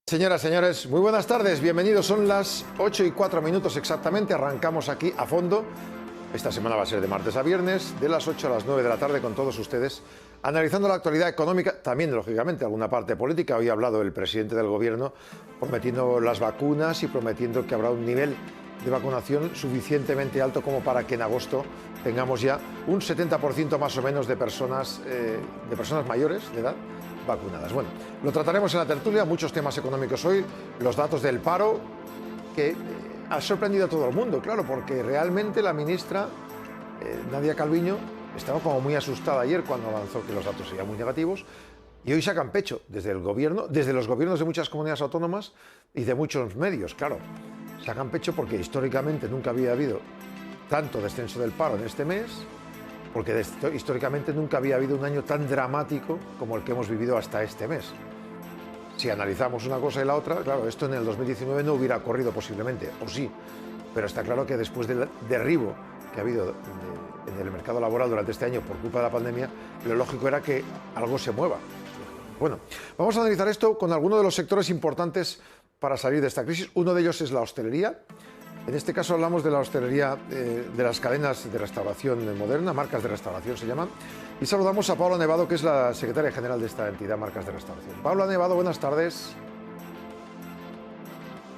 Señoras, señores, muy buenas tardes, bienvenidos. Son las 8:04 exactamente, arrancamos aquí a fondo. Esta semana va a ser de martes a viernes, de las 8 a las 9 de la tarde con todos ustedes, analizando la actualidad económica, también lógicamente alguna parte política. Hoy ha hablado el presidente del gobierno prometiendo las vacunas y prometiendo que habrá un nivel de vacunación suficientemente alto como para que en agosto tengamos ya un 70% más o menos de personas mayores de edad vacunadas. Bueno, lo trataremos en la tertulia, muchos temas económicos hoy, los datos del paro, que ha sorprendido a todo el mundo, claro, porque realmente la ministra Nadia Calviño estaba como muy asustada ayer cuando avanzó que los datos serían muy negativos, y hoy sacan pecho desde el gobierno, desde los gobiernos de muchas comunidades autónomas y de muchos medios, claro. Sacan pecho porque históricamente nunca había habido tanto descenso del paro en este mes, porque históricamente nunca había habido un año tan dramático como el que hemos vivido hasta este mes. Si analizamos una cosa y la otra, claro, esto en el 2019 no hubiera ocurrido posiblemente, o sí, pero está claro que después del derribo que ha habido en el mercado laboral durante este año por culpa de la pandemia, lo lógico era que algo se mueva. Bueno, vamos a analizar esto con algunos de los sectores importantes para salir de esta crisis. Uno de ellos es la hostelería. En este caso hablamos de la hostelería, de las cadenas de restauración moderna, marcas de restauración se llaman. Y saludamos a Paula Nevado, que es la secretaria general de esta entidad, Marcas de Restauración. Paula Nevado, buenas tardes.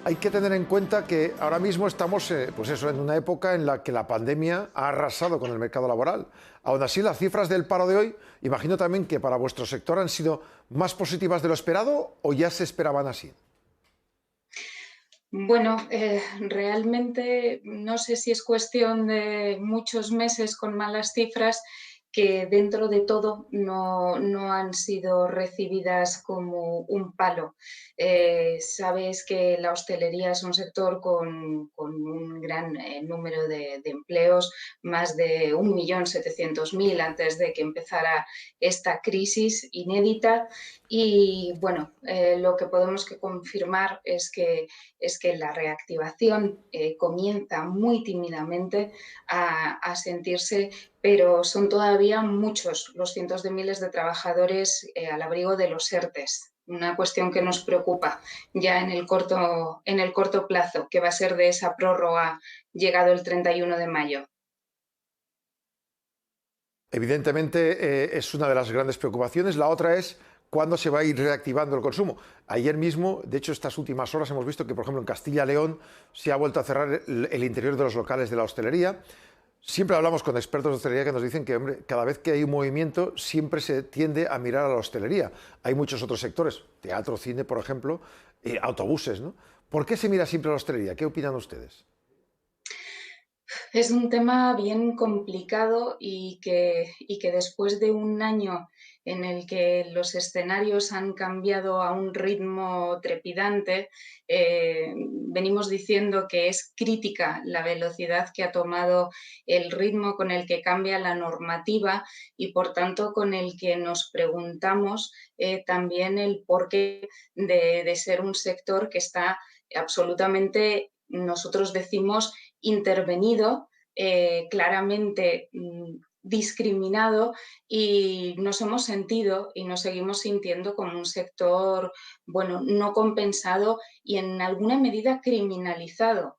Hay que tener en cuenta que ahora mismo estamos en una época en la que la pandemia ha arrasado con el mercado laboral. Aún así, las cifras del paro de hoy, imagino también que para vuestro sector han sido más positivas de lo esperado o ya se esperaban así. Bueno, realmente no sé si es cuestión de muchos meses con malas cifras que dentro de todo no han sido recibidas como un palo. Sabes que la hostelería es un sector con un gran número de empleos, más de 1.700.000 antes de que empezara esta crisis inédita. Y bueno, lo que podemos confirmar es que la reactivación comienza muy tímidamente a sentirse, pero son todavía muchos los cientos de miles de trabajadores al abrigo de los ERTEs. Una cuestión que nos preocupa ya en el corto plazo, que va a ser de esa prórroga llegado el 31 de mayo. Evidentemente es una de las grandes preocupaciones. La otra es cuándo se va a ir reactivando el consumo. Ayer mismo, de hecho estas últimas horas hemos visto que, por ejemplo, en Castilla y León se ha vuelto a cerrar el interior de los locales de la hostelería. Siempre hablamos con expertos de hostelería que nos dicen que, hombre, cada vez que hay un movimiento siempre se tiende a mirar a la hostelería. Hay muchos otros sectores, teatro, cine, por ejemplo, autobuses, ¿no? ¿Por qué se mira siempre a la hostelería? ¿Qué opinan ustedes? Es un tema bien complicado y que después de un año en el que los escenarios han cambiado a un ritmo trepidante, venimos diciendo que es crítica la velocidad que ha tomado el ritmo con el que cambia la normativa y, por tanto, con el que nos preguntamos también el porqué de ser un sector que está absolutamente, nosotros decimos, intervenido, claramente discriminado, y nos hemos sentido y nos seguimos sintiendo como un sector, bueno, no compensado y en alguna medida criminalizado.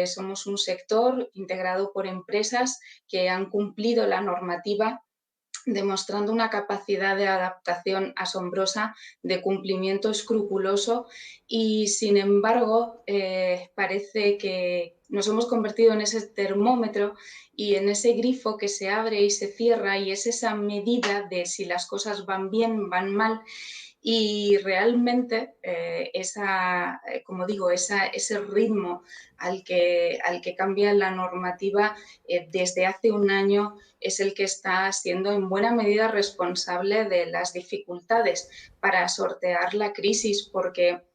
Somos un sector integrado por empresas que han cumplido la normativa, demostrando una capacidad de adaptación asombrosa, de cumplimiento escrupuloso, y sin embargo parece que nos hemos convertido en ese termómetro y en ese grifo que se abre y se cierra, y es esa medida de si las cosas van bien, van mal. Y realmente como digo, ese ritmo al que cambia la normativa desde hace un año es el que está siendo en buena medida responsable de las dificultades para sortear la crisis, porque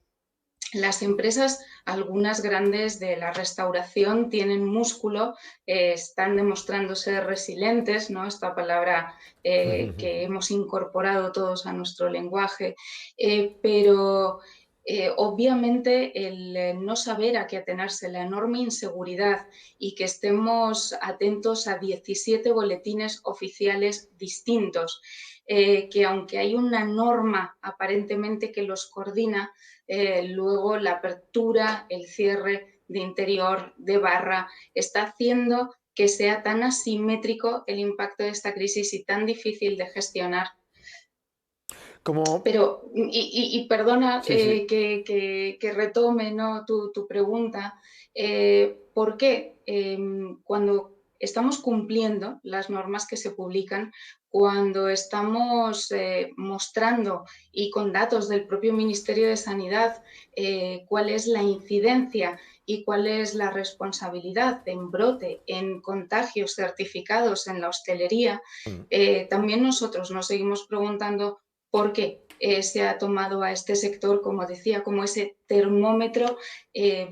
las empresas, algunas grandes de la restauración, tienen músculo, están demostrando ser resilientes, ¿no? Esta palabra que hemos incorporado todos a nuestro lenguaje, pero Obviamente el no saber a qué atenerse, la enorme inseguridad y que estemos atentos a 17 boletines oficiales distintos, que aunque hay una norma aparentemente que los coordina, luego la apertura, el cierre de interior, de barra, está haciendo que sea tan asimétrico el impacto de esta crisis y tan difícil de gestionar. Como, Pero, y perdona sí, sí. que retome, ¿no?, tu pregunta, ¿por qué? Cuando estamos cumpliendo las normas que se publican, cuando estamos mostrando y con datos del propio Ministerio de Sanidad cuál es la incidencia y cuál es la responsabilidad en brote, en contagios certificados en la hostelería, Mm. también nosotros nos seguimos preguntando por qué se ha tomado a este sector, como decía, como ese termómetro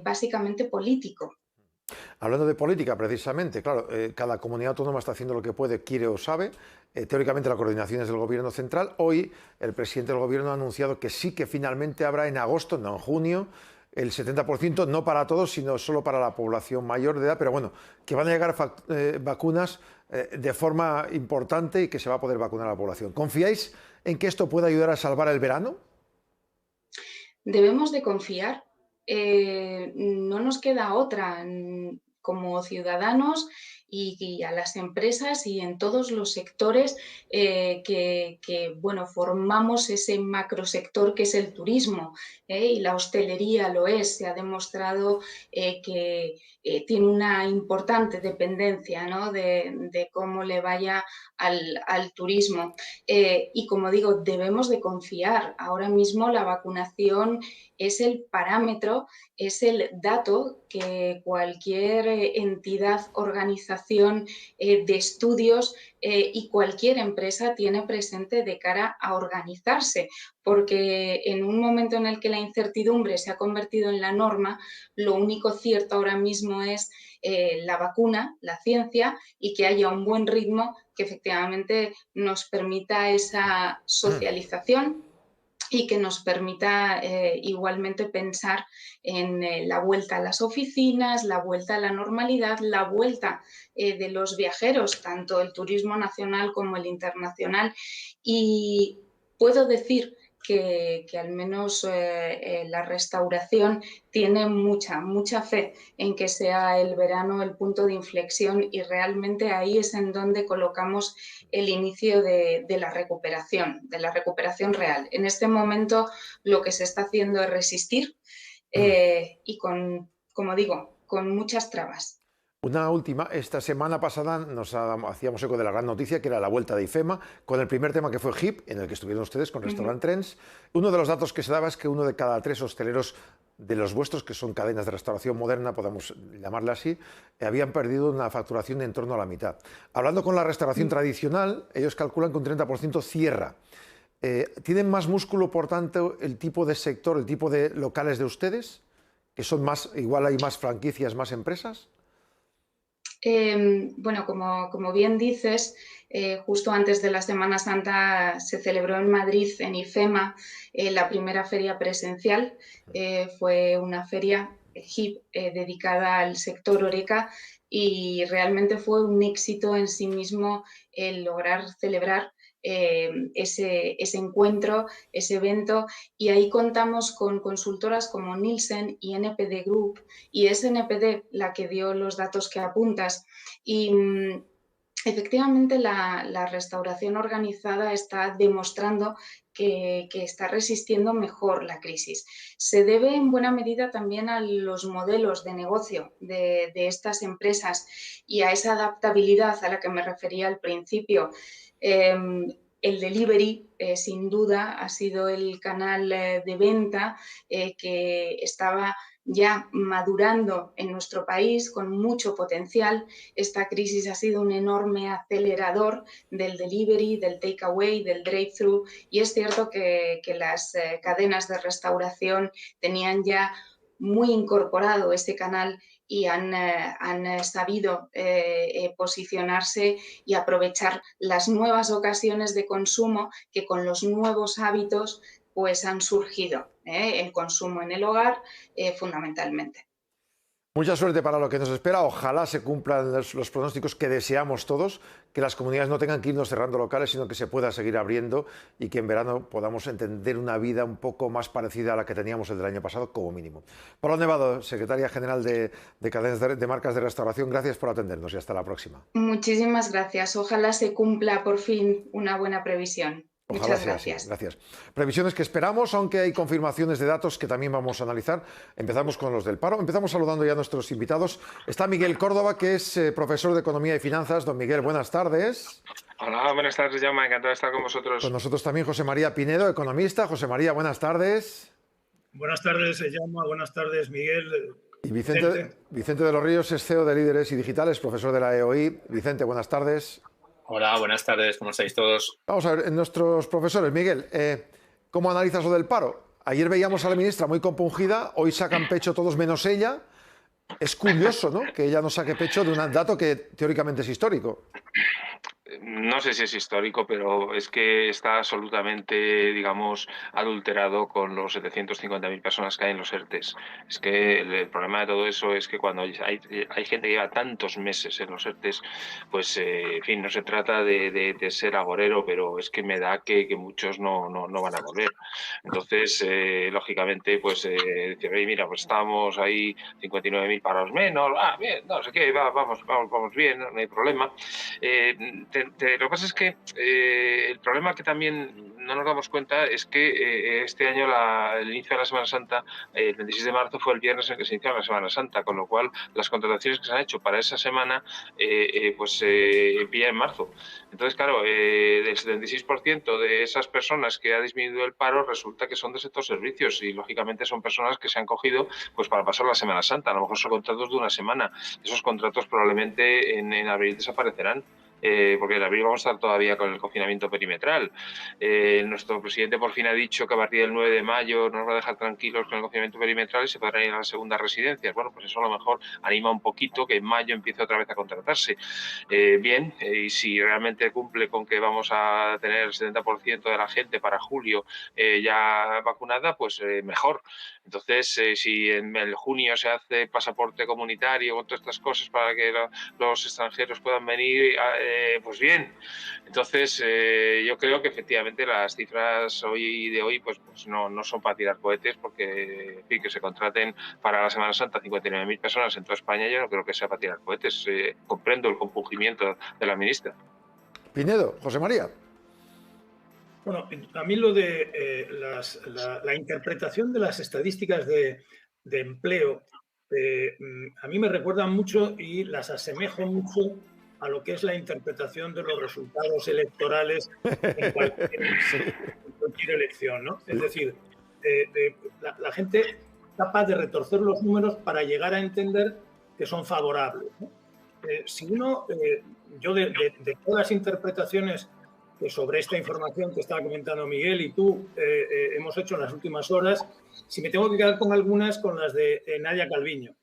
básicamente político. Hablando de política, precisamente, claro, cada comunidad autónoma está haciendo lo que puede, quiere o sabe. Teóricamente la coordinación es del Gobierno central. Hoy el presidente del Gobierno ha anunciado que sí, que finalmente habrá en agosto, no en junio, el 70%, no para todos, sino solo para la población mayor de edad, pero bueno, que van a llegar vacunas de forma importante y que se va a poder vacunar a la población. ¿Confiáis en que esto pueda ayudar a salvar el verano? Debemos de confiar, no nos queda otra como ciudadanos y a las empresas y en todos los sectores bueno, formamos ese macrosector que es el turismo, y la hostelería lo es, se ha demostrado que tiene una importante dependencia, ¿no?, de cómo le vaya al turismo. Y como digo, debemos de confiar. Ahora mismo la vacunación es el parámetro, es el dato que cualquier entidad, organización de estudios y cualquier empresa tiene presente de cara a organizarse, porque en un momento en el que la incertidumbre se ha convertido en la norma, lo único cierto ahora mismo es la vacuna, la ciencia, y que haya un buen ritmo que efectivamente nos permita esa socialización y que nos permita igualmente pensar en la vuelta a las oficinas, la vuelta a la normalidad, la vuelta de los viajeros, tanto el turismo nacional como el internacional. Y puedo decir que al menos la restauración tiene mucha fe en que sea el verano el punto de inflexión y realmente ahí es en donde colocamos el inicio de la recuperación real. En este momento lo que se está haciendo es resistir y como digo, con muchas trabas. Una última, esta semana pasada hacíamos eco de la gran noticia que era la vuelta de IFEMA, con el primer tema que fue HIP, en el que estuvieron ustedes con Uh -huh. Restaurant Trends. Uno de los datos que se daba es que uno de cada tres hosteleros de los vuestros, que son cadenas de restauración moderna, podemos llamarle así, habían perdido una facturación de en torno a la mitad. Hablando con la restauración tradicional, ellos calculan que un 30% cierra. ¿Tienen más músculo, por tanto, el tipo de sector, el tipo de locales de ustedes? Que son más, igual hay más franquicias, más empresas. Bueno, como bien dices, justo antes de la Semana Santa se celebró en Madrid, en IFEMA, la primera feria presencial. Fue una feria HIP dedicada al sector Horeca y realmente fue un éxito en sí mismo el lograr celebrar ese encuentro, ese evento, y ahí contamos con consultoras como Nielsen y NPD Group, y es NPD la que dio los datos que apuntas. Y efectivamente la restauración organizada está demostrando que está resistiendo mejor la crisis. Se debe en buena medida también a los modelos de negocio de estas empresas y a esa adaptabilidad a la que me refería al principio. El delivery, sin duda, ha sido el canal de venta que estaba ya madurando en nuestro país con mucho potencial. Esta crisis ha sido un enorme acelerador del delivery, del takeaway, del drive-thru, y es cierto que las cadenas de restauración tenían ya muy incorporado ese canal y han sabido posicionarse y aprovechar las nuevas ocasiones de consumo que con los nuevos hábitos pues han surgido, el consumo en el hogar, fundamentalmente. Mucha suerte para lo que nos espera. Ojalá se cumplan los pronósticos que deseamos todos, que las comunidades no tengan que irnos cerrando locales, sino que se pueda seguir abriendo y que en verano podamos entender una vida un poco más parecida a la que teníamos el del año pasado, como mínimo. Paula Nevado, secretaria general de cadenas de marcas de restauración, gracias por atendernos y hasta la próxima. Muchísimas gracias. Ojalá se cumpla por fin una buena previsión. Ojalá Muchas sea así. gracias. Gracias. Previsiones que esperamos, aunque hay confirmaciones de datos que también vamos a analizar. Empezamos con los del paro. Empezamos saludando ya a nuestros invitados. Está Miguel Córdoba, que es profesor de Economía y Finanzas. Don Miguel, buenas tardes. Hola, buenas tardes, Jaume. Encantado de estar con vosotros. Con nosotros también José María Pinedo, economista. José María, buenas tardes. Buenas tardes, Jaume. Buenas tardes, Miguel. Y Vicente de los Ríos es CEO de Líderes y Digitales, profesor de la EOI. Vicente, buenas tardes. Hola, buenas tardes, ¿cómo estáis todos? Vamos a ver, nuestros profesores. Miguel, ¿cómo analizas lo del paro? Ayer veíamos a la ministra muy compungida, hoy sacan pecho todos menos ella. Es curioso, ¿no?, que ella no saque pecho de un dato que teóricamente es histórico. No sé si es histórico, pero es que está absolutamente, digamos, adulterado con los 750.000 personas que hay en los ERTEs. Es que el problema de todo eso es que cuando hay gente que lleva tantos meses en los ERTEs, pues, en fin, no se trata de ser agorero, pero es que me da que muchos no van a volver. Entonces, lógicamente, pues, decir, oye, mira, pues estamos ahí 59.000 paros menos, bien, no sé qué, vamos bien, no hay problema. Lo que pasa es que el problema que también no nos damos cuenta es que este año el inicio de la Semana Santa, el 26 de marzo, fue el viernes en que se inició la Semana Santa, con lo cual las contrataciones que se han hecho para esa semana pues empiezan en marzo. Entonces, claro, del 76% de esas personas que ha disminuido el paro resulta que son del sector servicios y, lógicamente, son personas que se han cogido pues para pasar la Semana Santa. A lo mejor son contratos de una semana. Esos contratos probablemente en abril desaparecerán. Porque en abril vamos a estar todavía con el confinamiento perimetral. Nuestro presidente por fin ha dicho que a partir del 9 de mayo nos va a dejar tranquilos con el confinamiento perimetral y se podrán ir a las segundas residencias. Bueno, pues eso a lo mejor anima un poquito que en mayo empiece otra vez a contratarse. Bien, y si realmente cumple con que vamos a tener el 70% de la gente para julio ya vacunada, pues mejor. Entonces, si en el junio se hace pasaporte comunitario con todas estas cosas para que los extranjeros puedan venir, pues bien. Entonces, yo creo que efectivamente las cifras de hoy pues no son para tirar cohetes, porque, en fin, que se contraten para la Semana Santa 59.000 personas en toda España, yo no creo que sea para tirar cohetes. Comprendo el compungimiento de la ministra. Pinedo, José María. Bueno, a mí lo de la interpretación de las estadísticas de empleo, a mí me recuerdan mucho y las asemejo mucho a lo que es la interpretación de los resultados electorales en cualquier elección, ¿no? Es decir, la gente es capaz de retorcer los números para llegar a entender que son favorables, ¿no? Si uno, yo de todas las interpretaciones que sobre esta información que estaba comentando Miguel y tú hemos hecho en las últimas horas, si me tengo que quedar con algunas, con las de Nadia Calviño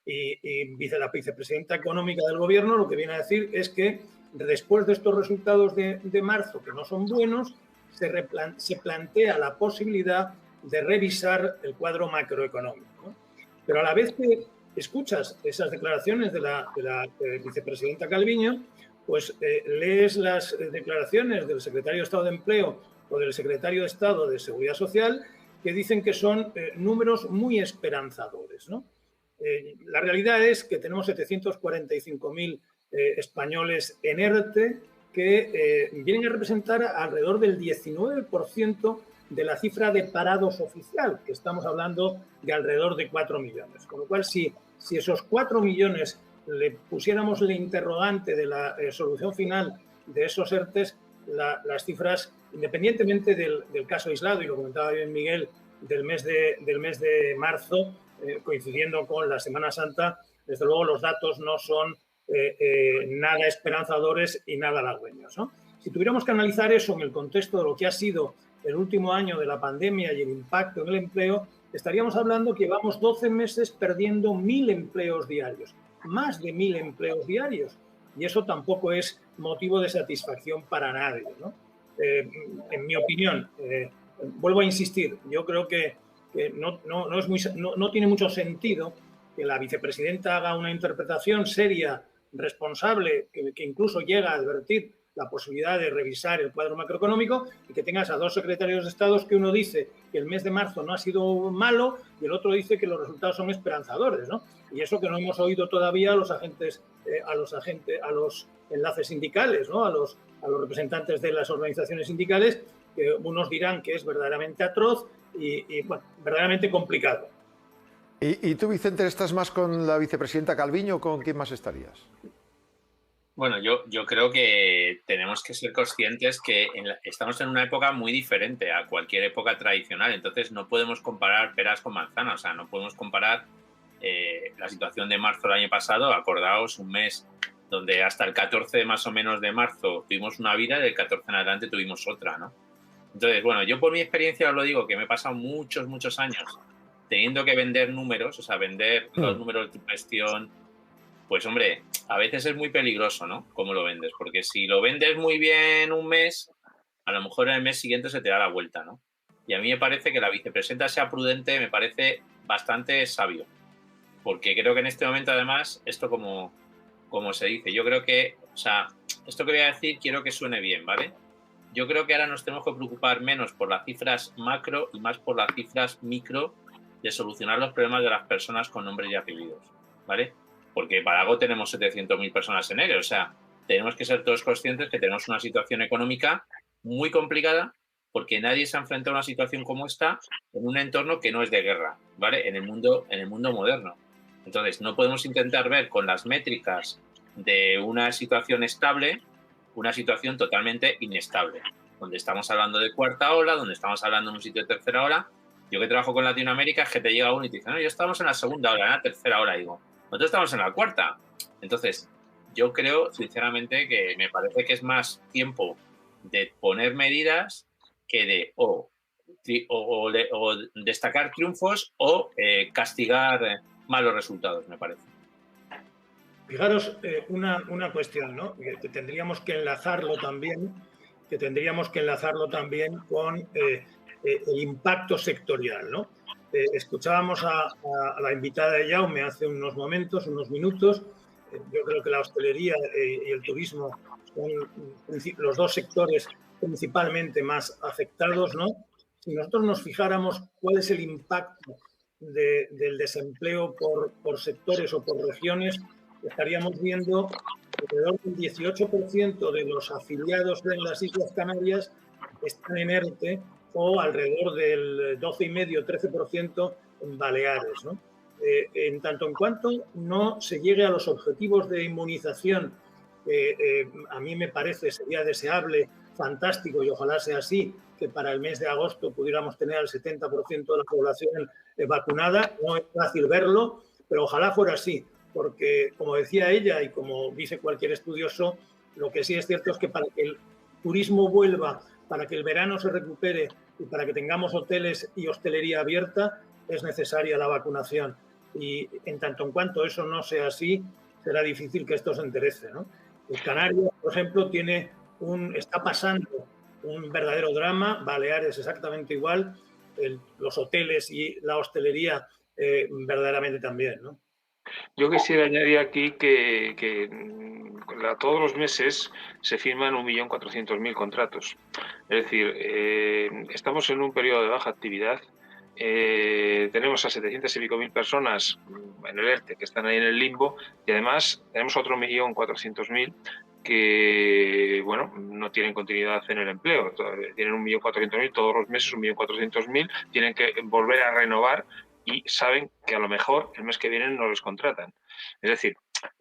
y la vicepresidenta económica del gobierno, lo que viene a decir es que después de estos resultados de marzo, que no son buenos, se plantea la posibilidad de revisar el cuadro macroeconómico, ¿no? Pero a la vez que escuchas esas declaraciones de la vicepresidenta Calviño, pues lees las declaraciones del secretario de Estado de Empleo o del secretario de Estado de Seguridad Social, que dicen que son números muy esperanzadores, ¿no? La realidad es que tenemos 745.000 españoles en ERTE, que vienen a representar alrededor del 19% de la cifra de parados oficial, que estamos hablando de alrededor de 4 millones. Con lo cual, si esos 4 millones le pusiéramos el interrogante de la solución final de esos ERTES, las cifras, independientemente del caso aislado, y lo comentaba bien Miguel, del mes de marzo, coincidiendo con la Semana Santa, desde luego los datos no son nada esperanzadores y nada halagüeños, ¿no? Si tuviéramos que analizar eso en el contexto de lo que ha sido el último año de la pandemia y el impacto en el empleo, estaríamos hablando que llevamos 12 meses perdiendo 1.000 empleos diarios, más de 1.000 empleos diarios, y eso tampoco es motivo de satisfacción para nadie, ¿no? En mi opinión, vuelvo a insistir, yo creo que no tiene mucho sentido que la vicepresidenta haga una interpretación seria, responsable, que incluso llega a advertir la posibilidad de revisar el cuadro macroeconómico, y que tengas a dos secretarios de Estado que uno dice que el mes de marzo no ha sido malo y el otro dice que los resultados son esperanzadores, ¿no? Y eso que no hemos oído todavía a los enlaces sindicales, ¿no? a los representantes de las organizaciones sindicales, que unos dirán que es verdaderamente atroz y bueno, verdaderamente complicado. ¿Y tú, Vicente, estás más con la vicepresidenta Calviño o con quién más estarías? Bueno, yo creo que tenemos que ser conscientes que estamos en una época muy diferente a cualquier época tradicional, entonces no podemos comparar peras con manzanas, o sea, no podemos comparar la situación de marzo del año pasado. Acordaos, un mes donde hasta el 14 más o menos de marzo tuvimos una vida, del 14 en adelante tuvimos otra, ¿no? Entonces, bueno, yo por mi experiencia os lo digo, que me he pasado muchos años teniendo que vender números, o sea, vender los números de gestión. Pues hombre, a veces es muy peligroso, ¿no? Cómo lo vendes, porque si lo vendes muy bien un mes, a lo mejor en el mes siguiente se te da la vuelta, ¿no? Y a mí me parece que la vicepresidenta sea prudente, me parece bastante sabio, porque creo que en este momento, además, esto como se dice, yo creo que, o sea, esto que voy a decir quiero que suene bien, ¿vale? Yo creo que ahora nos tenemos que preocupar menos por las cifras macro y más por las cifras micro de solucionar los problemas de las personas con nombres y apellidos, ¿vale? Porque para algo tenemos 700.000 personas en ERE. O sea, tenemos que ser todos conscientes que tenemos una situación económica muy complicada, porque nadie se ha enfrentado a una situación como esta en un entorno que no es de guerra, ¿vale? En el mundo moderno. Entonces, no podemos intentar ver con las métricas de una situación estable una situación totalmente inestable, donde estamos hablando de cuarta ola, donde estamos hablando en un sitio de tercera ola. Yo que trabajo con Latinoamérica, es que te llega uno y te dice, no, ya estamos en la segunda ola, en la tercera ola. Y digo, nosotros estamos en la cuarta. Entonces, yo creo, sinceramente, que me parece que es más tiempo de poner medidas que de o destacar triunfos o castigar malos resultados, me parece. Fijaros una cuestión, ¿no? Que tendríamos que enlazarlo también con el impacto sectorial, ¿no? Escuchábamos a la invitada de Jaume hace unos minutos. Yo creo que la hostelería y el turismo son los dos sectores principalmente más afectados, ¿no? Si nosotros nos fijáramos cuál es el impacto del desempleo por sectores o por regiones, estaríamos viendo alrededor del 18% de los afiliados en las Islas Canarias están en ERTE, o alrededor del 12,5-13% en Baleares, ¿no? En tanto en cuanto no se llegue a los objetivos de inmunización, a mí me parece sería deseable, fantástico, y ojalá sea así, que para el mes de agosto pudiéramos tener al 70% de la población vacunada. No es fácil verlo, pero ojalá fuera así, porque, como decía ella y como dice cualquier estudioso, lo que sí es cierto es que para que el turismo vuelva, para que el verano se recupere y para que tengamos hoteles y hostelería abierta, es necesaria la vacunación. Y en tanto en cuanto eso no sea así, será difícil que esto se enderece, ¿no? El Canarias, por ejemplo, está pasando un verdadero drama, Baleares exactamente igual, los hoteles y la hostelería verdaderamente también, ¿no? Yo quisiera añadir aquí que todos los meses se firman 1.400.000 contratos. Es decir, estamos en un periodo de baja actividad. Tenemos a 700 y pico mil personas en el ERTE que están ahí en el limbo, y además tenemos otro 1.400.000 que, bueno, no tienen continuidad en el empleo. Tienen 1.400.000 todos los meses, 1.400.000, tienen que volver a renovar y saben que a lo mejor el mes que viene no les contratan. Es decir,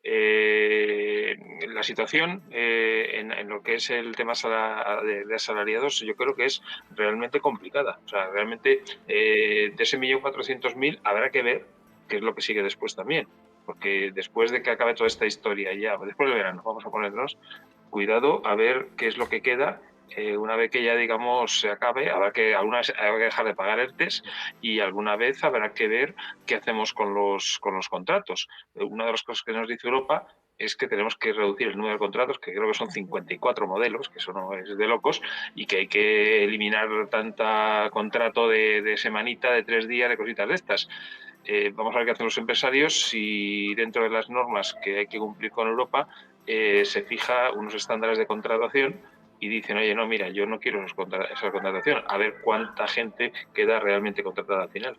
la situación en lo que es el tema de asalariados, yo creo que es realmente complicada. O sea, realmente de ese 1.400.000 habrá que ver qué es lo que sigue después también. Porque después de que acabe toda esta historia, ya después del verano, vamos a ponernos, cuidado a ver qué es lo que queda. Una vez que ya, digamos, se acabe, habrá que dejar de pagar ERTES, y alguna vez habrá que ver qué hacemos con los contratos. Una de las cosas que nos dice Europa es que tenemos que reducir el número de contratos, que creo que son 54 modelos, que eso no es de locos, y que hay que eliminar tanta contrato de semanita, de 3 días, de cositas de estas. Vamos a ver qué hacen los empresarios si dentro de las normas que hay que cumplir con Europa se fija unos estándares de contratación y dicen, oye, no, mira, yo no quiero esa contratación, a ver cuánta gente queda realmente contratada al final.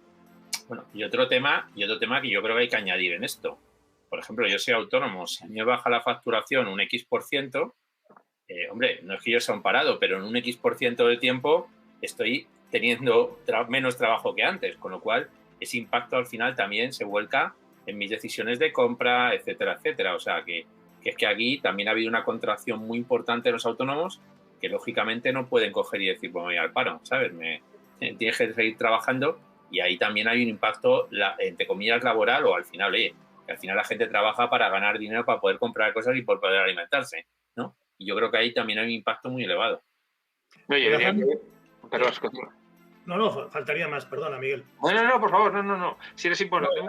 Bueno, y otro tema que yo creo que hay que añadir en esto. Por ejemplo, yo soy autónomo, si a mí me baja la facturación un X%, hombre, no es que yo sea un parado, pero en un X% del tiempo estoy teniendo menos trabajo que antes, con lo cual ese impacto al final también se vuelca en mis decisiones de compra, etcétera, etcétera. O sea, que es que aquí también ha habido una contracción muy importante de los autónomos que lógicamente no pueden coger y decir, pues me voy al paro, ¿sabes? Tienes que seguir trabajando y ahí también hay un impacto, entre comillas, laboral o al final, que al final la gente trabaja para ganar dinero, para poder comprar cosas y por poder alimentarse, ¿no? Y yo creo que ahí también hay un impacto muy elevado. Oye, perdón, no, faltaría más, perdona, Miguel. No, por favor, no. Si eres importante.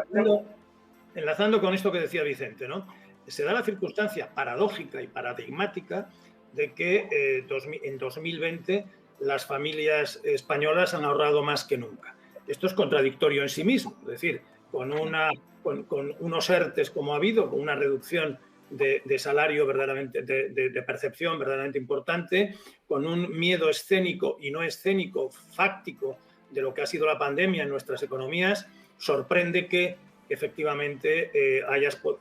Enlazando con esto que decía Vicente, ¿no? Se da la circunstancia paradójica y paradigmática de que en 2020 las familias españolas han ahorrado más que nunca. Esto es contradictorio en sí mismo, es decir, con unos ERTEs como ha habido, con una reducción de salario verdaderamente, de percepción verdaderamente importante, con un miedo escénico y no escénico, fáctico, de lo que ha sido la pandemia en nuestras economías, sorprende que efectivamente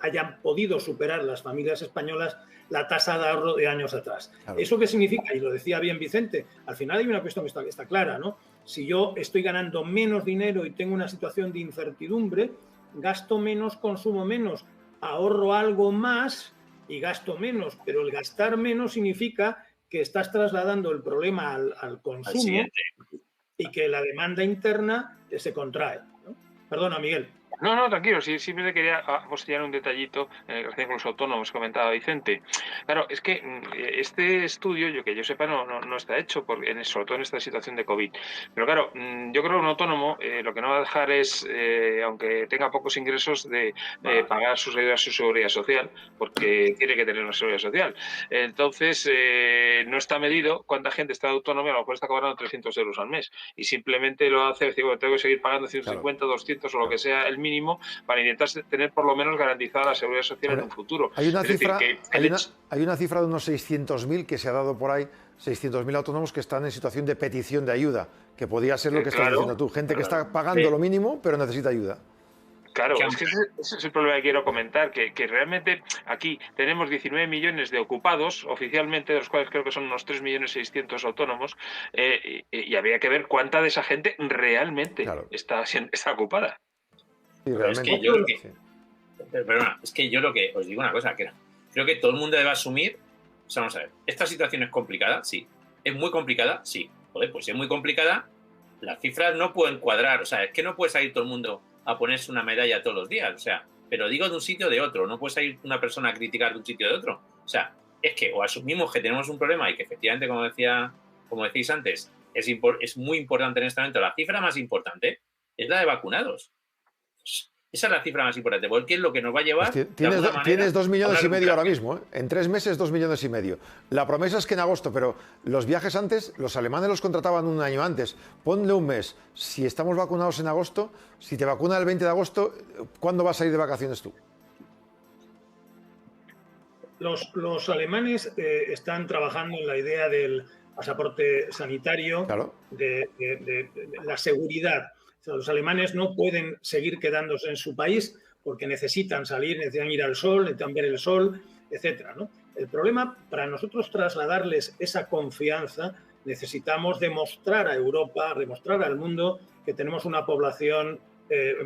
hayan podido superar las familias españolas la tasa de ahorro de años atrás. Claro. ¿Eso qué significa? Y lo decía bien Vicente, al final hay una cuestión que está clara, ¿no? Si yo estoy ganando menos dinero y tengo una situación de incertidumbre, gasto menos, consumo menos, ahorro algo más y gasto menos, pero el gastar menos significa que estás trasladando el problema al consumo y que la demanda interna se contrae, ¿no? Perdona, Miguel. No, tranquilo, simplemente quería apostillar un detallito en el que con los autónomos comentaba Vicente. Claro, es que este estudio, que yo sepa, no está hecho, sobre todo en esta situación de COVID. Pero claro, yo creo que un autónomo lo que no va a dejar es, aunque tenga pocos ingresos, de pagar sus ayudas a su seguridad social, porque tiene que tener una seguridad social. Entonces, no está medido cuánta gente está de autónomo y a lo mejor está cobrando 300 euros al mes. Y simplemente lo hace, digo, tengo que seguir pagando 150, 200 o lo que sea el mínimo para intentar tener por lo menos garantizada la seguridad social en un futuro. Hay una cifra de unos 600.000 que se ha dado por ahí, 600.000 autónomos que están en situación de petición de ayuda, que podría ser lo que estás diciendo tú, gente que está pagando lo mínimo pero necesita ayuda. Claro, es que ese es el problema que quiero comentar, que realmente aquí tenemos 19 millones de ocupados oficialmente, de los cuales creo que son unos 3.600.000 autónomos, y habría que ver cuánta de esa gente realmente está ocupada. Sí, es que yo lo que os digo una cosa, creo que todo el mundo debe asumir, o sea, vamos a ver, ¿esta situación es complicada? Sí. ¿Es muy complicada? Sí. Joder, pues si es muy complicada, las cifras no pueden cuadrar, o sea, es que no puede salir todo el mundo a ponerse una medalla todos los días, o sea, pero digo de un sitio o de otro, no puede salir una persona a criticar de un sitio o de otro, o sea, es que o asumimos que tenemos un problema y que efectivamente, como decís antes, es muy importante en este momento, la cifra más importante es la de vacunados. Esa es la cifra más importante, porque es lo que nos va a llevar... Tienes 2,5 millones ahora mismo, ¿eh? En 3 meses 2,5 millones. La promesa es que en agosto, pero los viajes antes, los alemanes los contrataban un año antes. Ponle un mes. Si estamos vacunados en agosto, si te vacunan el 20 de agosto, ¿cuándo vas a ir de vacaciones tú? Los alemanes están trabajando en la idea del pasaporte sanitario, claro, de la seguridad. O sea, los alemanes no pueden seguir quedándose en su país porque necesitan salir, necesitan ir al sol, necesitan ver el sol, etcétera, ¿no? El problema, para nosotros trasladarles esa confianza, necesitamos demostrar a Europa, demostrar al mundo que tenemos una población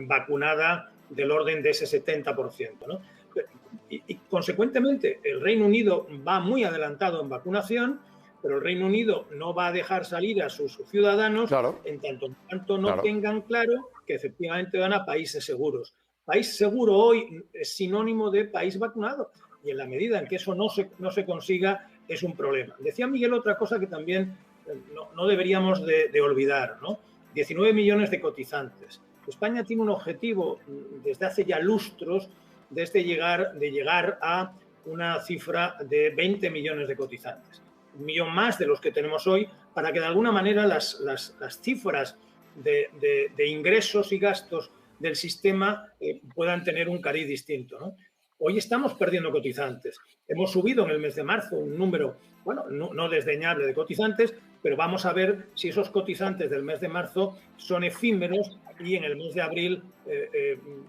vacunada del orden de ese 70%, ¿no? Y consecuentemente, el Reino Unido va muy adelantado en vacunación, pero el Reino Unido no va a dejar salir a sus ciudadanos en tanto no tengan claro que efectivamente van a países seguros. País seguro hoy es sinónimo de país vacunado y en la medida en que eso no se consiga es un problema. Decía Miguel otra cosa que también no deberíamos de olvidar, ¿no? 19 millones de cotizantes. España tiene un objetivo desde hace ya lustros de llegar a una cifra de 20 millones de cotizantes, 1 millón más de los que tenemos hoy, para que de alguna manera las cifras de ingresos y gastos del sistema puedan tener un cariz distinto, ¿no? Hoy estamos perdiendo cotizantes. Hemos subido en el mes de marzo un número, bueno, no desdeñable de cotizantes, pero vamos a ver si esos cotizantes del mes de marzo son efímeros y en el mes de abril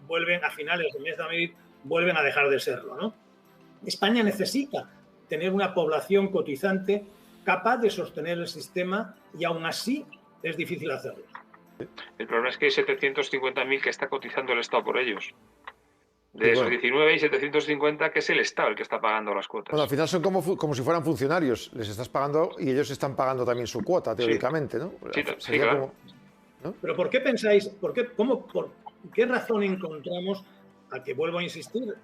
vuelven, a finales del mes de abril, vuelven a dejar de serlo, ¿no? España necesita tener una población cotizante capaz de sostener el sistema y aún así es difícil hacerlo. El problema es que hay 750.000 que está cotizando el Estado por ellos. De esos 19 hay 750 que es el Estado el que está pagando las cuotas. Bueno, al final son como si fueran funcionarios. Les estás pagando y ellos están pagando también su cuota, teóricamente, ¿no? Sí, claro. ¿no? Pero ¿por qué pensáis, por qué razón encontramos, a que vuelvo a insistir,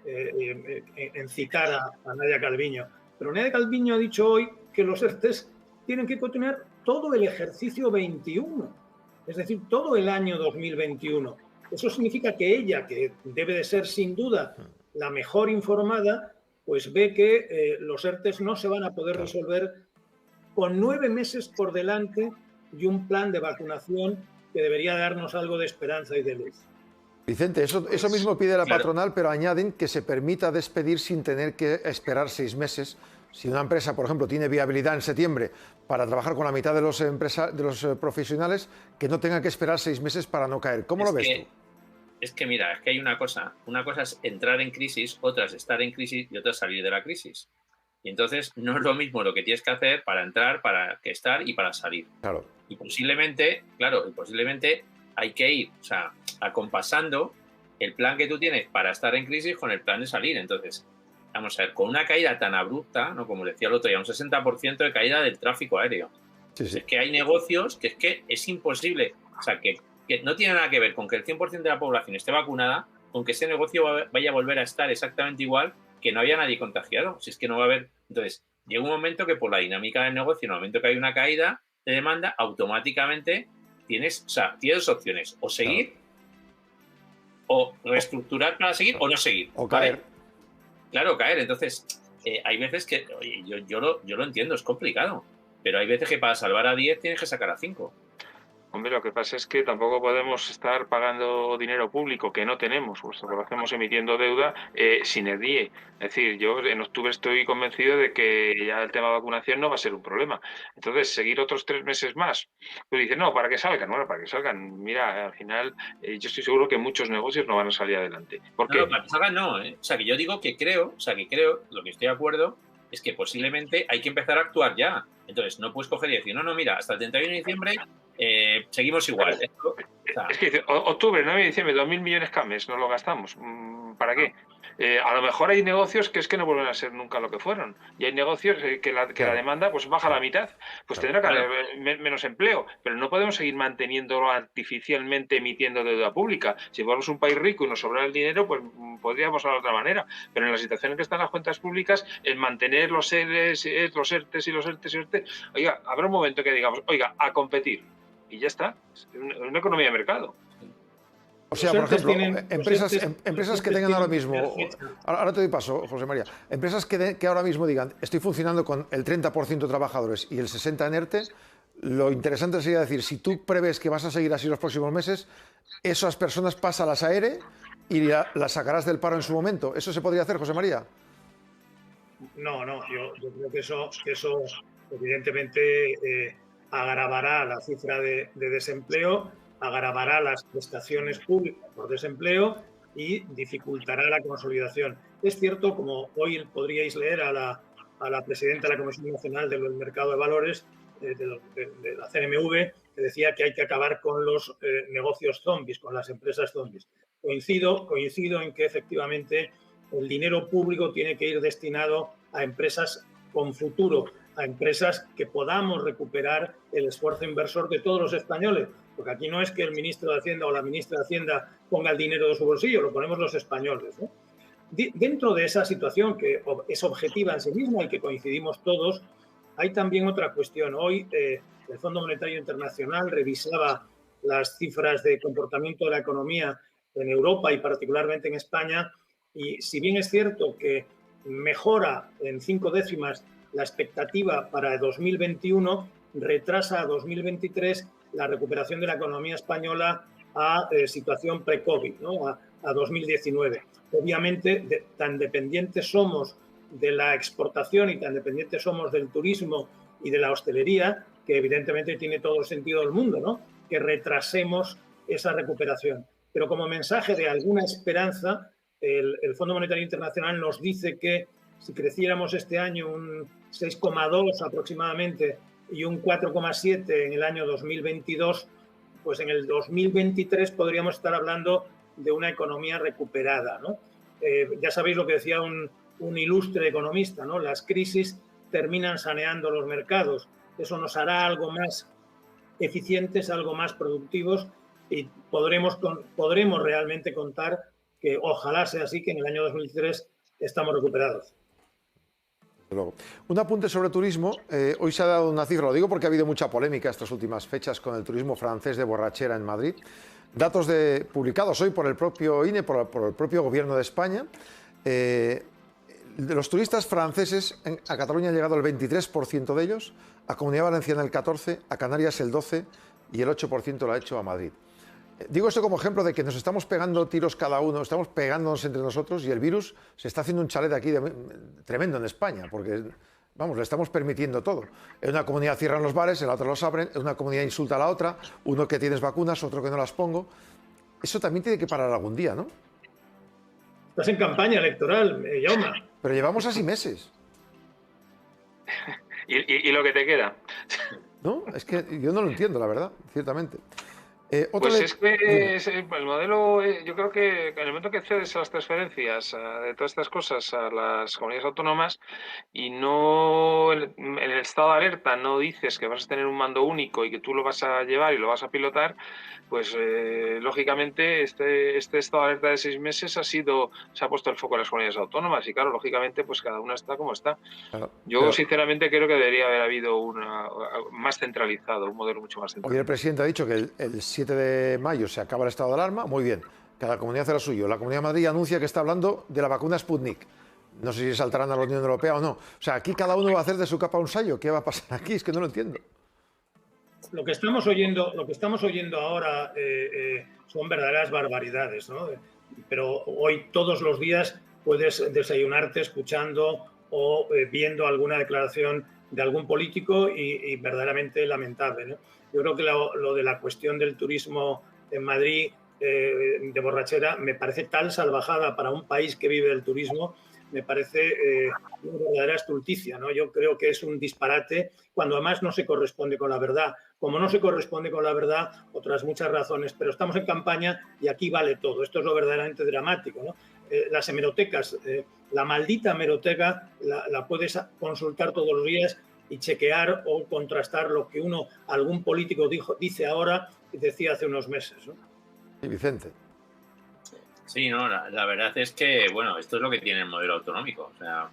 en citar a Nadia Calviño? Pero Nadia Calviño ha dicho hoy que los ERTEs tienen que continuar todo el ejercicio 21, es decir, todo el año 2021. Eso significa que ella, que debe de ser sin duda la mejor informada, pues ve que los ERTEs no se van a poder resolver con 9 meses por delante y un plan de vacunación que debería darnos algo de esperanza y de luz. Vicente, eso mismo pide la patronal, pero añaden que se permita despedir sin tener que esperar 6 meses. Si una empresa, por ejemplo, tiene viabilidad en septiembre para trabajar con la mitad de los profesionales, que no tengan que esperar 6 meses para no caer. ¿Cómo lo ves tú? Es que mira, es que hay una cosa es entrar en crisis, otra es estar en crisis y otra es salir de la crisis. Y entonces no es lo mismo lo que tienes que hacer para entrar, para que estar y para salir. Claro. Y posiblemente hay que ir, o sea, acompasando el plan que tú tienes para estar en crisis con el plan de salir. Entonces, vamos a ver, con una caída tan abrupta, ¿no? Como decía el otro día, un 60% de caída del tráfico aéreo. Sí, sí. Es que hay negocios que es imposible, o sea, que no tiene nada que ver con que el 100% de la población esté vacunada, con que ese negocio vaya a volver a estar exactamente igual, que no haya nadie contagiado. Si es que no va a haber. Entonces, llega un momento que por la dinámica del negocio, en el momento que hay una caída de demanda, automáticamente tienes 2 opciones: o seguir, o reestructurar para seguir, o no seguir. O caer. ¿Vale? Claro, caer. Entonces, hay veces que, oye, yo lo entiendo, es complicado, pero hay veces que para salvar a 10 tienes que sacar a 5. Hombre, lo que pasa es que tampoco podemos estar pagando dinero público que no tenemos, puesto que lo hacemos emitiendo deuda sin el DIE. Es decir, yo en octubre estoy convencido de que ya el tema de vacunación no va a ser un problema. Entonces, seguir otros 3 meses más. Tú dices, no, para que salgan. Bueno, para que salgan. Mira, al final, yo estoy seguro que muchos negocios no van a salir adelante. ¿Por qué? No, para que salgan no, O sea, que yo digo que creo, lo que estoy de acuerdo es que posiblemente hay que empezar a actuar ya. Entonces, no puedes coger y decir, no, mira, hasta el 31 de diciembre seguimos igual. Es que dice, octubre, 9 de diciembre, 2.000 millones cada mes, nos lo gastamos. ¿Para qué? A lo mejor hay negocios que es que no vuelven a ser nunca lo que fueron. Y hay negocios que la demanda pues baja a la mitad. Pues tendrá que haber menos empleo. Pero no podemos seguir manteniéndolo artificialmente emitiendo deuda pública. Si fuéramos un país rico y nos sobrara el dinero, pues podríamos hablar de otra manera. Pero en la situación en que están las cuentas públicas, el mantener los ERTES y los ERTES. Oiga, habrá un momento que digamos, oiga, a competir. Y ya está. Es una economía de mercado. O sea, por ejemplo, empresas que tengan ahora mismo, ahora te doy paso, José María, empresas que ahora mismo digan, estoy funcionando con el 30% de trabajadores y el 60% en ERTE, lo interesante sería decir, si tú prevés que vas a seguir así los próximos meses, esas personas pásalas a ERE y las sacarás del paro en su momento. ¿Eso se podría hacer, José María? No, yo creo que eso evidentemente agravará la cifra de desempleo, agravará las prestaciones públicas por desempleo y dificultará la consolidación. Es cierto, como hoy podríais leer a la presidenta de la Comisión Nacional del Mercado de Valores, de la CNMV, que decía que hay que acabar con los negocios zombies, con las empresas zombies. Coincido en que efectivamente el dinero público tiene que ir destinado a empresas con futuro, a empresas que podamos recuperar el esfuerzo inversor de todos los españoles, porque aquí no es que el ministro de Hacienda o la ministra de Hacienda ponga el dinero de su bolsillo, lo ponemos los españoles, ¿no? Dentro de esa situación que es objetiva en sí misma y que coincidimos todos, hay también otra cuestión. Hoy el Fondo Monetario Internacional revisaba las cifras de comportamiento de la economía en Europa y particularmente en España, y si bien es cierto que mejora en 5 décimas la expectativa para 2021, retrasa a 2023 la recuperación de la economía española a situación pre-COVID, ¿no? a 2019. Obviamente, tan dependientes somos de la exportación y tan dependientes somos del turismo y de la hostelería, que evidentemente tiene todo el sentido del mundo, ¿no? Que retrasemos esa recuperación. Pero como mensaje de alguna esperanza, el Fondo Monetario Internacional nos dice que si creciéramos este año un 6,2 aproximadamente y un 4,7 en el año 2022, pues en el 2023 podríamos estar hablando de una economía recuperada, ¿no? Ya sabéis lo que decía un ilustre economista, ¿no? Las crisis terminan saneando los mercados. Eso nos hará algo más eficientes, algo más productivos y podremos realmente contar que ojalá sea así, que en el año 2003 estamos recuperados. Luego. Un apunte sobre turismo. Hoy se ha dado una cifra, lo digo porque ha habido mucha polémica estas últimas fechas con el turismo francés de borrachera en Madrid. Datos publicados hoy por el propio INE, por el propio Gobierno de España. De los turistas franceses, a Cataluña han llegado el 23% de ellos, a Comunidad Valenciana el 14%, a Canarias el 12% y el 8% lo ha hecho a Madrid. Digo esto como ejemplo de que nos estamos pegando tiros cada uno, estamos pegándonos entre nosotros y el virus se está haciendo un chalet aquí tremendo en España, porque, vamos, le estamos permitiendo todo. En una comunidad cierran los bares, en la otra los abren, en una comunidad insulta a la otra, uno que tienes vacunas, otro que no las pongo. Eso también tiene que parar algún día, ¿no? Estás en campaña electoral, Jaume. Pero llevamos así meses. ¿Y lo que te queda? No, es que yo no lo entiendo, la verdad, ciertamente. Pues es que el modelo, yo creo que en el momento que cedes a las transferencias de todas estas cosas a las comunidades autónomas y no en el estado de alerta no dices que vas a tener un mando único y que tú lo vas a llevar y lo vas a pilotar, pues lógicamente este estado de alerta de 6 meses se ha puesto el foco en las comunidades autónomas y claro, lógicamente pues cada una está como está. Claro, yo sinceramente creo que debería haber habido más centralizado, un modelo mucho más centralizado. Hoy el presidente ha dicho que el 7 de mayo se acaba el estado de alarma, muy bien, cada comunidad hace lo suyo. La Comunidad de Madrid anuncia que está hablando de la vacuna Sputnik. No sé si saltarán a la Unión Europea o no. O sea, aquí cada uno va a hacer de su capa un sayo. ¿Qué va a pasar aquí? Es que no lo entiendo. Lo que estamos oyendo ahora son verdaderas barbaridades, ¿no? Pero hoy todos los días puedes desayunarte escuchando o viendo alguna declaración de algún político y verdaderamente lamentable, ¿no? Yo creo que lo de la cuestión del turismo en Madrid de borrachera me parece tal salvajada para un país que vive del turismo, me parece una verdadera estulticia, ¿no? Yo creo que es un disparate cuando además no se corresponde con la verdad. Como no se corresponde con la verdad, otras muchas razones, pero estamos en campaña y aquí vale todo. Esto es lo verdaderamente dramático, ¿no? Las hemerotecas, la maldita hemeroteca la puedes consultar todos los días y chequear o contrastar lo que algún político dice ahora y decía hace unos meses, ¿no? Sí, Vicente. Sí, no, la verdad es que, bueno, esto es lo que tiene el modelo autonómico, o sea,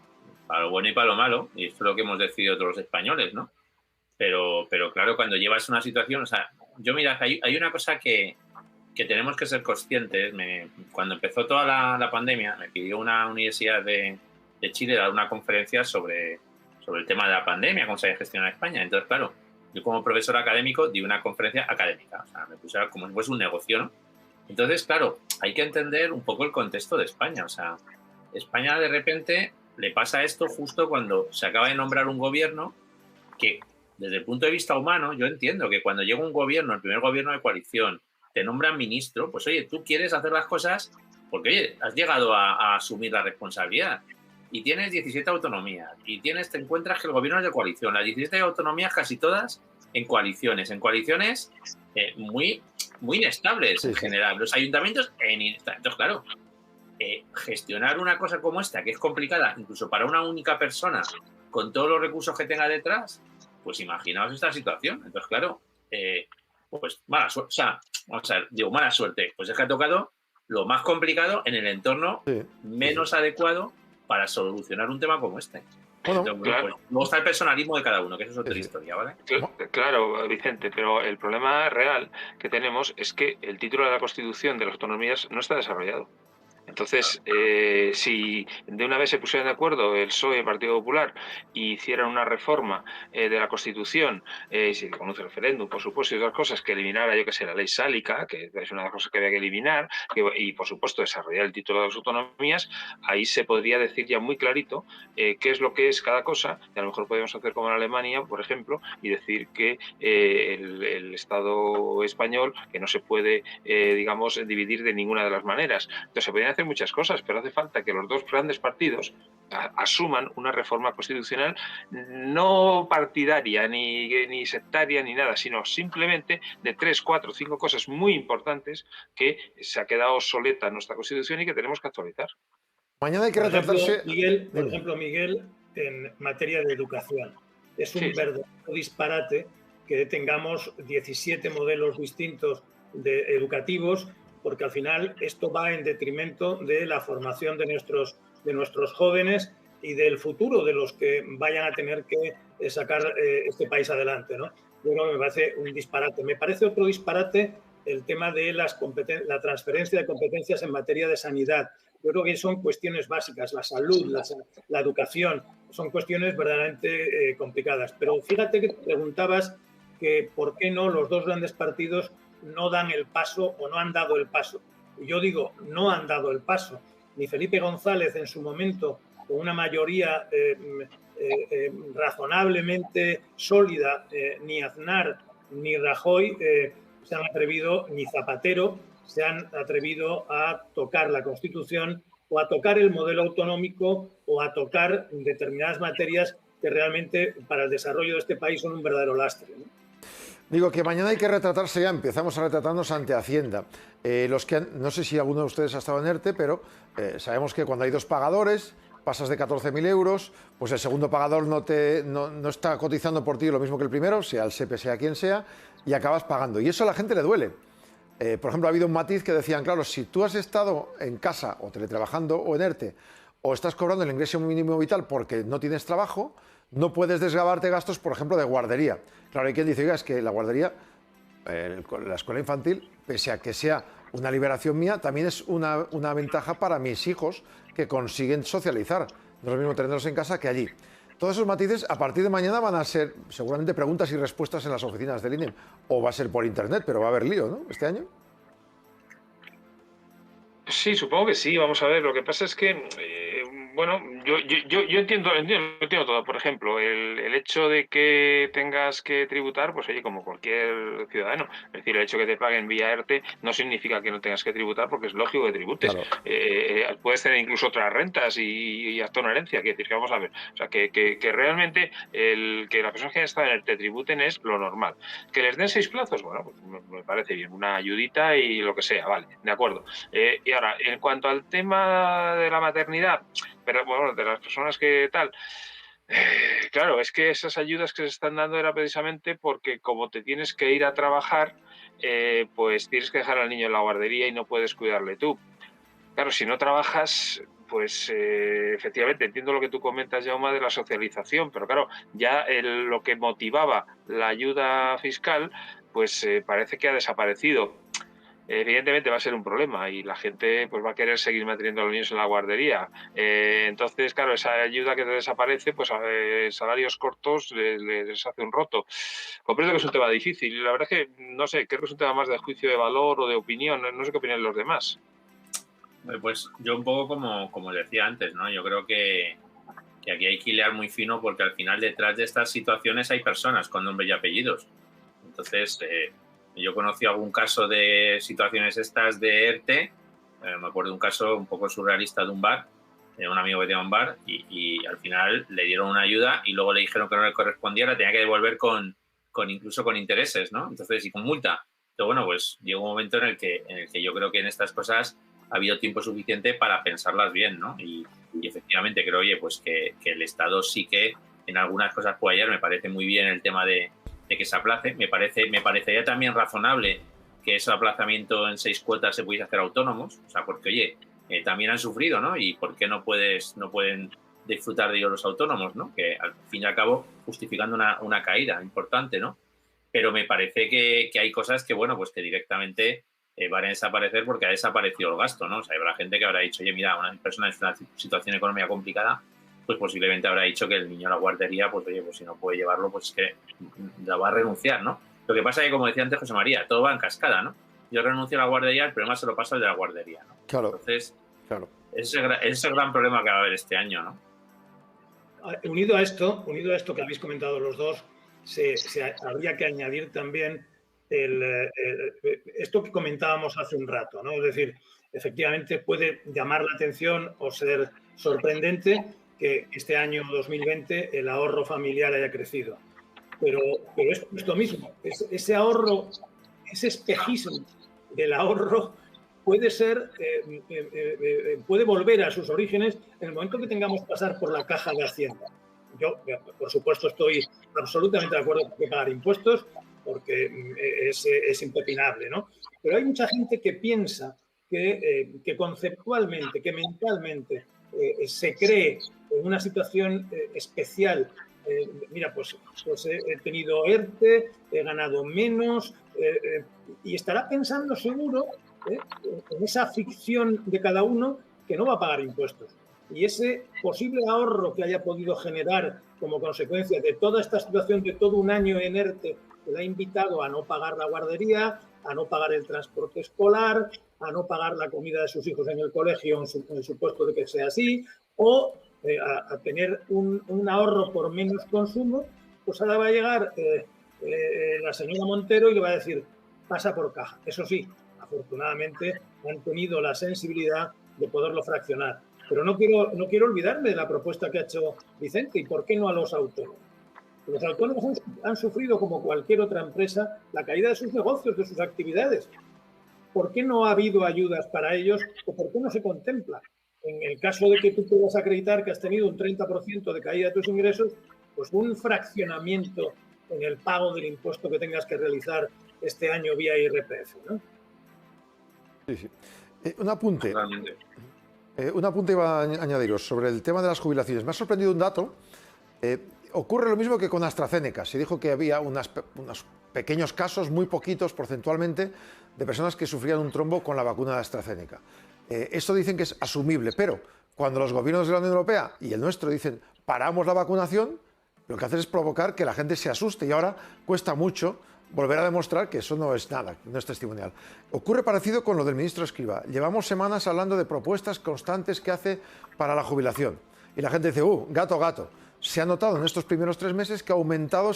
para lo bueno y para lo malo, y esto es lo que hemos decidido todos los españoles, ¿no? Pero claro, cuando llevas una situación, o sea, yo mira, hay una cosa que tenemos que ser conscientes. Cuando empezó toda la pandemia, me pidió una universidad de Chile dar una conferencia sobre el tema de la pandemia, cómo se había gestionado en España. Entonces, claro, yo como profesor académico di una conferencia académica, o sea, me puse como si fuese un negocio, ¿no? Entonces, claro, hay que entender un poco el contexto de España. O sea, España de repente le pasa esto justo cuando se acaba de nombrar un gobierno que, desde el punto de vista humano, yo entiendo que cuando llega un gobierno, el primer gobierno de coalición, te nombran ministro, pues oye, tú quieres hacer las cosas porque, oye, has llegado a asumir la responsabilidad. Y tienes 17 autonomías y te encuentras que el gobierno es de coalición. Las 17 autonomías casi todas en coaliciones muy inestables en general. Los ayuntamientos entonces, claro, gestionar una cosa como esta, que es complicada incluso para una única persona, con todos los recursos que tenga detrás, pues imaginaos esta situación. Entonces, claro, pues mala suerte. O sea, vamos a ver, digo, mala suerte. Pues es que ha tocado lo más complicado en el entorno menos adecuado para solucionar un tema como este. Bueno, entonces, claro. Pues, luego está el personalismo de cada uno, que eso es otra historia, ¿vale? Claro, Vicente, pero el problema real que tenemos es que el título de la Constitución de las autonomías no está desarrollado. Entonces, si de una vez se pusieran de acuerdo el PSOE y el Partido Popular y hicieran una reforma de la Constitución, y si conoce el referéndum, por supuesto, y otras cosas, que eliminara, yo que sé, la ley sálica, que es una de las cosas que había que eliminar, y por supuesto desarrollar el título de las autonomías, ahí se podría decir ya muy clarito qué es lo que es cada cosa, y a lo mejor podemos hacer como en Alemania, por ejemplo, y decir que el Estado español, que no se puede, digamos, dividir de ninguna de las maneras. Entonces se podrían hacer muchas cosas, pero hace falta que los dos grandes partidos asuman una reforma constitucional no partidaria, ni sectaria, ni nada, sino simplemente de 3, 4, 5 cosas muy importantes que se ha quedado obsoleta en nuestra Constitución y que tenemos que actualizar. Mañana hay que retratarse... Por ejemplo, Miguel, en materia de educación, es un verdadero disparate que tengamos 17 modelos distintos educativos, porque al final esto va en detrimento de la formación de nuestros jóvenes y del futuro de los que vayan a tener que sacar este país adelante, ¿no? Yo creo que me parece un disparate. Me parece otro disparate el tema de la transferencia de competencias en materia de sanidad. Yo creo que son cuestiones básicas, la salud, la educación, son cuestiones verdaderamente complicadas. Pero fíjate que preguntabas que por qué no los dos grandes partidos no dan el paso o no han dado el paso. Y yo digo, no han dado el paso. Ni Felipe González en su momento, con una mayoría razonablemente sólida, ni Aznar ni Rajoy se han atrevido, ni Zapatero se han atrevido a tocar la Constitución o a tocar el modelo autonómico o a tocar determinadas materias que realmente para el desarrollo de este país son un verdadero lastre, ¿no? Digo que mañana hay que retratarse ya, empezamos a retratarnos ante Hacienda. No sé si alguno de ustedes ha estado en ERTE, pero sabemos que cuando hay dos pagadores, pasas de 14.000 euros, pues el segundo pagador no está cotizando por ti lo mismo que el primero, sea el SEPE, sea quien sea, y acabas pagando. Y eso a la gente le duele. Por ejemplo, ha habido un matiz que decían, claro, si tú has estado en casa o teletrabajando o en ERTE, o estás cobrando el ingreso mínimo vital porque no tienes trabajo, no puedes desgravarte gastos, por ejemplo, de guardería. Claro, hay quien dice, oiga, es que la guardería, la escuela infantil, pese a que sea una liberación mía, también es una ventaja para mis hijos que consiguen socializar. No es lo mismo tenerlos en casa que allí. Todos esos matices, a partir de mañana, van a ser seguramente preguntas y respuestas en las oficinas del INEM. O va a ser por internet, pero va a haber lío, ¿no? Este año. Sí, supongo que sí. Vamos a ver. Lo que pasa es que, bueno, yo entiendo todo. Por ejemplo, el hecho de que tengas que tributar, pues oye, como cualquier ciudadano. Es decir, el hecho de que te paguen vía ERTE no significa que no tengas que tributar, porque es lógico que tributes. Claro. Puedes tener incluso otras rentas y hasta una herencia. Que decir, que vamos a ver. O sea, que realmente que las personas que han estado en ERTE tributen es lo normal. Que les den 6 plazos, bueno, pues me parece bien. Una ayudita y lo que sea, vale, de acuerdo. Y ahora, en cuanto al tema de la maternidad, pero bueno, de las personas que tal, claro, es que esas ayudas que se están dando era precisamente porque como te tienes que ir a trabajar, pues tienes que dejar al niño en la guardería y no puedes cuidarle tú. Claro, si no trabajas, pues efectivamente entiendo lo que tú comentas, Jaume, de la socialización, pero claro, ya lo que motivaba la ayuda fiscal, pues parece que ha desaparecido. Evidentemente va a ser un problema y la gente pues va a querer seguir manteniendo a los niños en la guardería. Entonces, claro, esa ayuda que te desaparece, pues a salarios cortos les hace un roto. Comprendo que es un tema difícil y la verdad es que, no sé, creo que es un tema más de juicio de valor o de opinión, no sé qué opinan los demás. Pues yo un poco como decía antes, ¿no? Yo creo que aquí hay que hilar muy fino porque al final detrás de estas situaciones hay personas con nombre y apellidos. Entonces, yo conocí algún caso de situaciones estas de ERTE, me acuerdo de un caso un poco surrealista de un bar, de un amigo que tenía un bar y al final le dieron una ayuda y luego le dijeron que no le correspondía, la tenía que devolver incluso con intereses, ¿no? Entonces, y con multa. Pero bueno, pues llegó un momento en el que yo creo que en estas cosas ha habido tiempo suficiente para pensarlas bien, ¿no? Y efectivamente creo, oye, pues que el Estado sí que en algunas cosas puede hallar. Me parece muy bien el tema de que se aplace. Me parecería también razonable que ese aplazamiento en 6 cuotas se pudiese hacer autónomos, o sea, porque, oye, también han sufrido, ¿no? Y ¿por qué no pueden disfrutar de ellos los autónomos, ¿no? Que al fin y al cabo justificando una caída importante, ¿no? Pero me parece que hay cosas que, bueno, pues que directamente van a desaparecer porque ha desaparecido el gasto, ¿no? O sea, habrá gente que habrá dicho, oye, mira, una persona en una situación económica complicada, pues posiblemente habrá dicho que el niño a la guardería, pues oye, pues si no puede llevarlo, pues es que la va a renunciar, ¿no? Lo que pasa es que, como decía antes José María, todo va en cascada, ¿no? Yo renuncio a la guardería, el problema se lo pasa al de la guardería, ¿no? Claro. Entonces, claro. ese es el gran problema que va a haber este año, ¿no? Unido a esto que habéis comentado los dos, habría que añadir también esto que comentábamos hace un rato, ¿no? Es decir, efectivamente puede llamar la atención o ser sorprendente que este año 2020 el ahorro familiar haya crecido. Pero es esto mismo, ese ahorro, ese espejismo del ahorro puede volver a sus orígenes en el momento que tengamos que pasar por la caja de Hacienda. Yo, por supuesto, estoy absolutamente de acuerdo con que pagar impuestos porque es impepinable, ¿no? Pero hay mucha gente que piensa que conceptualmente, que mentalmente se cree en una situación especial. Mira, pues he tenido ERTE, he ganado menos, y estará pensando seguro en esa ficción de cada uno que no va a pagar impuestos. Y ese posible ahorro que haya podido generar como consecuencia de toda esta situación de todo un año en ERTE, que le ha invitado a no pagar la guardería, a no pagar el transporte escolar, a no pagar la comida de sus hijos en el colegio en el supuesto de que sea así, o a tener un ahorro por menos consumo, pues ahora va a llegar la señora Montero y le va a decir, pasa por caja. Eso sí, afortunadamente han tenido la sensibilidad de poderlo fraccionar. Pero no quiero olvidarme de la propuesta que ha hecho Vicente. ¿Y por qué no a los autónomos? Los autónomos han sufrido, como cualquier otra empresa, la caída de sus negocios, de sus actividades. ¿Por qué no ha habido ayudas para ellos o por qué no se contempla? En el caso de que tú puedas acreditar que has tenido un 30% de caída de tus ingresos, pues un fraccionamiento en el pago del impuesto que tengas que realizar este año vía IRPF, ¿no? Sí, sí. Un apunte iba a añadiros sobre el tema de las jubilaciones. Me ha sorprendido un dato. Ocurre lo mismo que con AstraZeneca. Se dijo que había unos pequeños casos, muy poquitos porcentualmente, de personas que sufrían un trombo con la vacuna de AstraZeneca. Esto dicen que es asumible, pero cuando los gobiernos de la Unión Europea y el nuestro dicen paramos la vacunación, lo que hacen es provocar que la gente se asuste y ahora cuesta mucho volver a demostrar que eso no es nada, no es testimonial. Ocurre parecido con lo del ministro Escrivá. Llevamos semanas hablando de propuestas constantes que hace para la jubilación. Y la gente dice, gato, gato. Se ha notado en estos primeros 3 meses que ha aumentado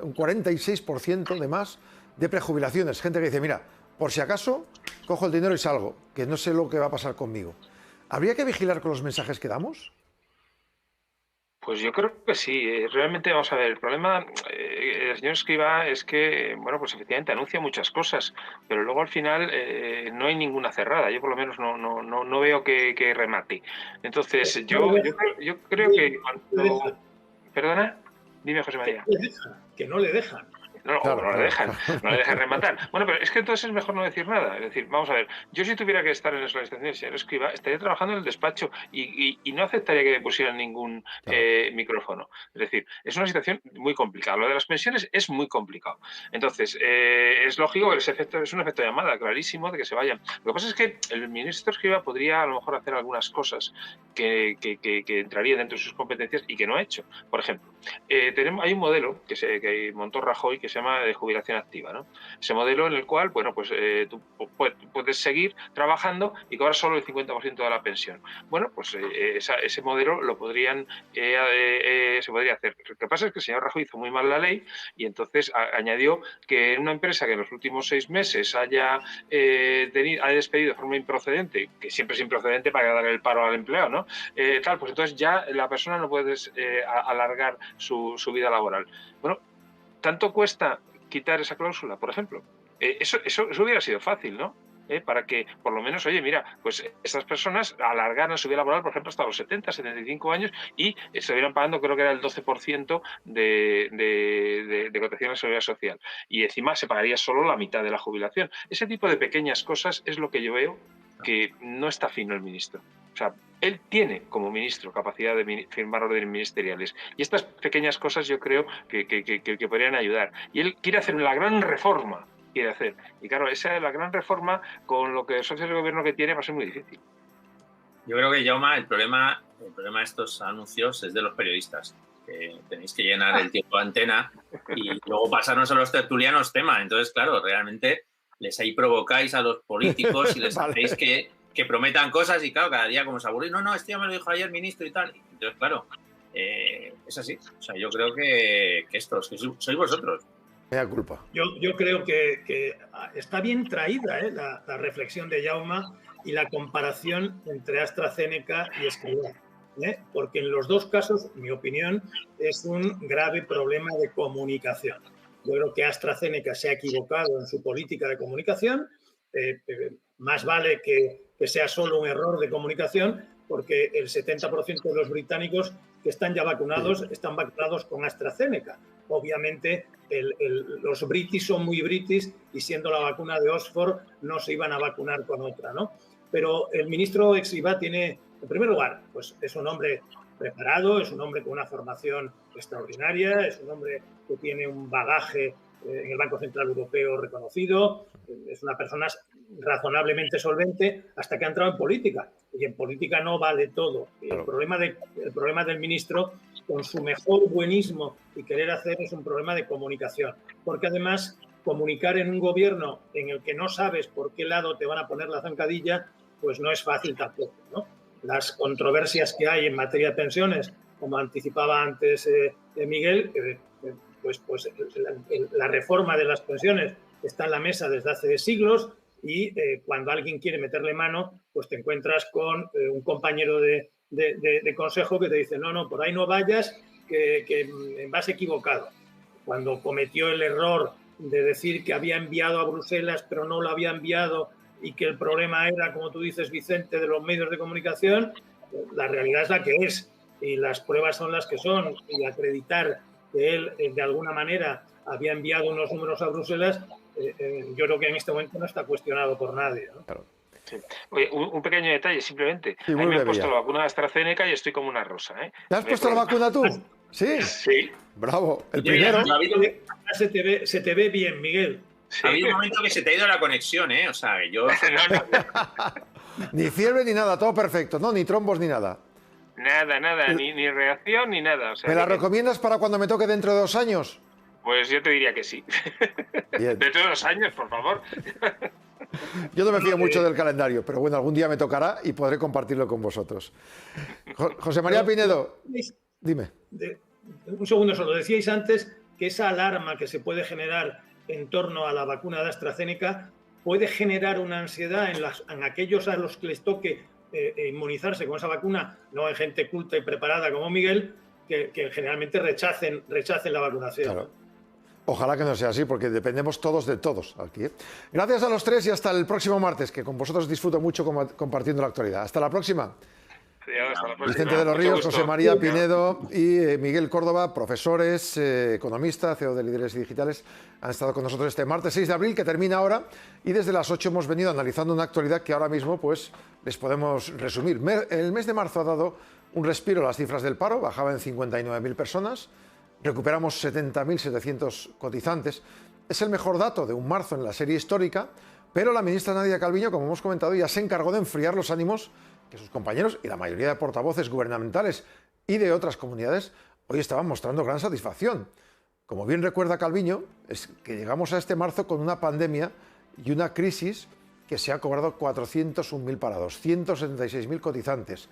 un 46% de más de prejubilaciones. Gente que dice, mira, por si acaso, cojo el dinero y salgo, que no sé lo que va a pasar conmigo. ¿Habría que vigilar con los mensajes que damos? Pues yo creo que sí. Realmente, vamos a ver, el problema del señor Escrivá es que, bueno, pues efectivamente anuncia muchas cosas, pero luego al final no hay ninguna cerrada. Yo por lo menos no veo que remate. Entonces, yo creo que cuando... ¿Perdona? Dime, José María. Que no le dejan. No le dejan rematar. Bueno, pero es que entonces es mejor no decir nada. Es decir, vamos a ver, yo si tuviera que estar en la situación del señor Escrivá, estaría trabajando en el despacho y no aceptaría que me pusieran ningún micrófono. Es decir, es una situación muy complicada. Lo de las pensiones es muy complicado. Entonces, es lógico que ese efecto es un efecto de llamada, clarísimo, de que se vayan. Lo que pasa es que el ministro Escrivá podría a lo mejor hacer algunas cosas que entrarían dentro de sus competencias y que no ha hecho. Por ejemplo, hay un modelo que montó Rajoy que se llama de jubilación activa, ¿no? Ese modelo en el cual, bueno, pues tú puedes seguir trabajando y cobrar solo el 50% de la pensión. Bueno, pues ese modelo lo podrían se podría hacer. Lo que pasa es que el señor Rajoy hizo muy mal la ley y entonces añadió que en una empresa que en los últimos 6 meses haya despedido de forma improcedente, que siempre es improcedente para dar el paro al empleado, ¿no? Pues entonces ya la persona no puede alargar su vida laboral. Bueno, ¿tanto cuesta quitar esa cláusula, por ejemplo? Eso hubiera sido fácil, ¿no? Para que, por lo menos, oye, mira, pues estas personas alargaran su vida laboral, por ejemplo, hasta los 70, 75 años y estuvieran pagando, creo que era el 12% de cotización a la seguridad social. Y encima se pagaría solo la mitad de la jubilación. Ese tipo de pequeñas cosas es lo que yo veo que no está fino el ministro. O sea, él tiene como ministro capacidad de firmar órdenes ministeriales y estas pequeñas cosas yo creo que podrían ayudar. Y él quiere hacer la gran reforma quiere hacer. Y claro, esa es la gran reforma, con lo que el socio de gobierno que tiene va a ser muy difícil. Yo creo que, Jaume, el problema de estos anuncios es de los periodistas, que tenéis que llenar el tiempo de antena y luego pasarnos a los tertulianos tema. Entonces, claro, realmente les ahí provocáis a los políticos y les hacéis que prometan cosas y, claro, cada día como se aburrís, no, este ya me lo dijo ayer ministro y tal. Entonces, claro, es así. O sea, yo creo que sois vosotros. Mea culpa. Yo creo que está bien traída la reflexión de Jaume y la comparación entre AstraZeneca y Escrivá, porque en los dos casos, en mi opinión, es un grave problema de comunicación. Yo creo que AstraZeneca se ha equivocado en su política de comunicación. Más vale que sea solo un error de comunicación, porque el 70% de los británicos que están ya vacunados están vacunados con AstraZeneca. Obviamente, los british son muy british y siendo la vacuna de Oxford no se iban a vacunar con otra, ¿no? Pero el ministro Escrivá tiene, en primer lugar, pues es un hombre preparado, es un hombre con una formación extraordinaria, es un hombre que tiene un bagaje en el Banco Central Europeo reconocido, es una persona razonablemente solvente hasta que ha entrado en política. Y en política no vale todo. El problema del ministro, con su mejor buenismo y querer hacer, es un problema de comunicación. Porque además, comunicar en un gobierno en el que no sabes por qué lado te van a poner la zancadilla, pues no es fácil tampoco, ¿no? Las controversias que hay en materia de pensiones, como anticipaba antes Miguel, pues la reforma de las pensiones está en la mesa desde hace siglos y cuando alguien quiere meterle mano, pues te encuentras con un compañero de consejo que te dice no, por ahí no vayas, que vas equivocado. Cuando cometió el error de decir que había enviado a Bruselas pero no lo había enviado y que el problema era, como tú dices, Vicente, de los medios de comunicación, la realidad es la que es y las pruebas son las que son, y acreditar que él de alguna manera había enviado unos números a Bruselas, yo creo que en este momento no está cuestionado por nadie, ¿no? Claro. Sí. Oye, un pequeño detalle, simplemente. Sí, a mí me han puesto ya la vacuna de AstraZeneca y estoy como una rosa, ¿eh? ¿Te has puesto la vacuna tú? ¿Sí? Sí. Bravo. El primero. Se te ve bien, Miguel. Sí. Ha habido un momento que se te ha ido la conexión, ¿eh? O sea, yo... Ni fiebre ni nada, todo perfecto, ¿no? Ni trombos ni nada. Nada, ni reacción ni nada. O sea, ¿me la recomiendas para cuando me toque dentro de 2 años? Pues yo te diría que sí. Bien. Dentro de 2 años, por favor. Yo no me fío mucho del calendario, pero bueno, algún día me tocará y podré compartirlo con vosotros. José María Pinedo, dime. Un segundo solo. Decíais antes que esa alarma que se puede generar en torno a la vacuna de AstraZeneca puede generar una ansiedad en aquellos a los que les toque inmunizarse con esa vacuna, no en gente culta y preparada como Miguel, que generalmente rechacen la vacunación. Claro. Ojalá que no sea así, porque dependemos todos de todos aquí, ¿eh? Gracias a los tres y hasta el próximo martes, que con vosotros disfruto mucho compartiendo la actualidad. Hasta la próxima. Vicente de los Ríos, José María Pinedo y Miguel Córdoba, profesores, economistas, CEO de Líderes Digitales, han estado con nosotros este martes 6 de abril, que termina ahora, y desde las 8 hemos venido analizando una actualidad que ahora mismo pues les podemos resumir. El mes de marzo ha dado un respiro a las cifras del paro, bajaba en 59.000 personas, recuperamos 70.700 cotizantes. Es el mejor dato de un marzo en la serie histórica, pero la ministra Nadia Calviño, como hemos comentado, ya se encargó de enfriar los ánimos que sus compañeros y la mayoría de portavoces gubernamentales y de otras comunidades hoy estaban mostrando gran satisfacción. Como bien recuerda Calviño, es que llegamos a este marzo con una pandemia y una crisis que se ha cobrado 401.000 parados, 176.000 cotizantes.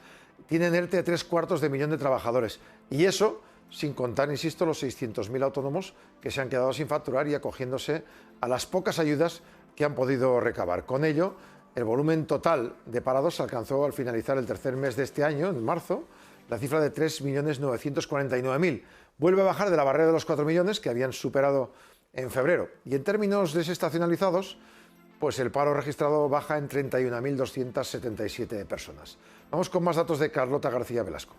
Tienen ERTE a 750.000 de trabajadores. Y eso sin contar, insisto, los 600.000 autónomos que se han quedado sin facturar y acogiéndose a las pocas ayudas que han podido recabar. Con ello, el volumen total de parados alcanzó al finalizar el tercer mes de este año, en marzo, la cifra de 3.949.000. Vuelve a bajar de la barrera de los 4 millones que habían superado en febrero. Y en términos desestacionalizados, pues el paro registrado baja en 31.277 personas. Vamos con más datos de Carlota García Velasco.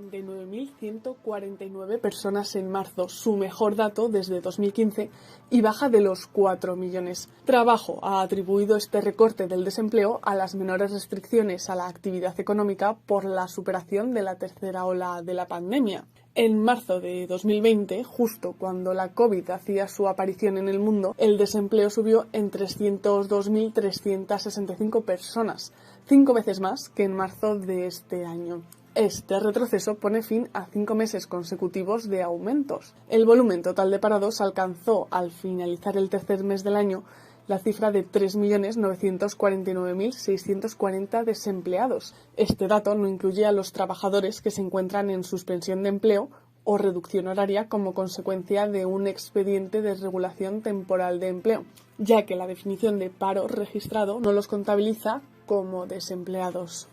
49.149 personas en marzo, su mejor dato desde 2015, y baja de los 4 millones. Trabajo ha atribuido este recorte del desempleo a las menores restricciones a la actividad económica por la superación de la tercera ola de la pandemia. En marzo de 2020, justo cuando la COVID hacía su aparición en el mundo, el desempleo subió en 302.365 personas, 5 veces más que en marzo de este año. Este retroceso pone fin a 5 meses consecutivos de aumentos. El volumen total de parados alcanzó, al finalizar el tercer mes del año, la cifra de 3.949.640 desempleados. Este dato no incluye a los trabajadores que se encuentran en suspensión de empleo o reducción horaria como consecuencia de un expediente de regulación temporal de empleo, ya que la definición de paro registrado no los contabiliza como desempleados.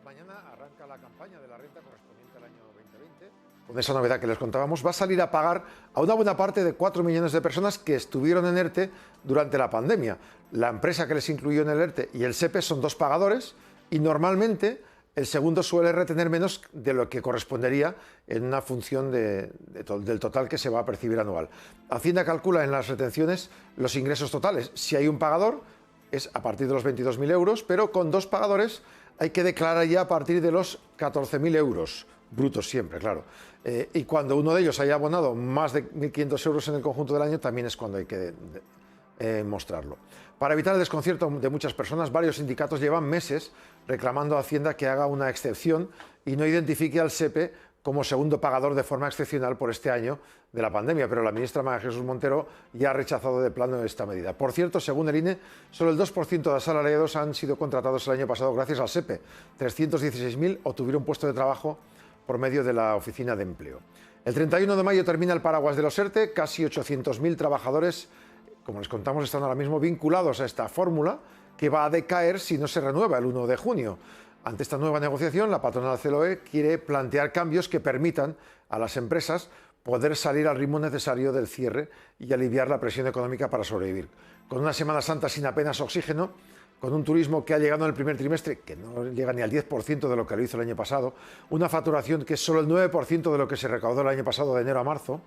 Mañana arranca la campaña de la renta correspondiente al año 2020. Con esa novedad que les contábamos, va a salir a pagar a una buena parte de 4 millones de personas que estuvieron en ERTE durante la pandemia. La empresa que les incluyó en el ERTE y el SEPE son 2 pagadores y normalmente el segundo suele retener menos de lo que correspondería en una función del total que se va a percibir anual. Hacienda calcula en las retenciones los ingresos totales. Si hay un pagador es a partir de los 22.000 euros, pero con 2 pagadores hay que declarar ya a partir de los 14.000 euros, brutos siempre, claro. Y cuando uno de ellos haya abonado más de 1.500 euros en el conjunto del año, también es cuando hay que mostrarlo. Para evitar el desconcierto de muchas personas, varios sindicatos llevan meses reclamando a Hacienda que haga una excepción y no identifique al SEPE como segundo pagador de forma excepcional por este año de la pandemia, pero la ministra María Jesús Montero ya ha rechazado de plano esta medida. Por cierto, según el INE, solo el 2% de asalariados han sido contratados el año pasado gracias al SEPE. 316.000 obtuvieron puesto de trabajo por medio de la Oficina de Empleo. El 31 de mayo termina el paraguas de los ERTE, casi 800.000 trabajadores, como les contamos, están ahora mismo vinculados a esta fórmula que va a decaer si no se renueva el 1 de junio. Ante esta nueva negociación, la patronal CLOE quiere plantear cambios que permitan a las empresas poder salir al ritmo necesario del cierre y aliviar la presión económica para sobrevivir. Con una Semana Santa sin apenas oxígeno, con un turismo que ha llegado en el primer trimestre, que no llega ni al 10% de lo que lo hizo el año pasado, una facturación que es solo el 9% de lo que se recaudó el año pasado de enero a marzo,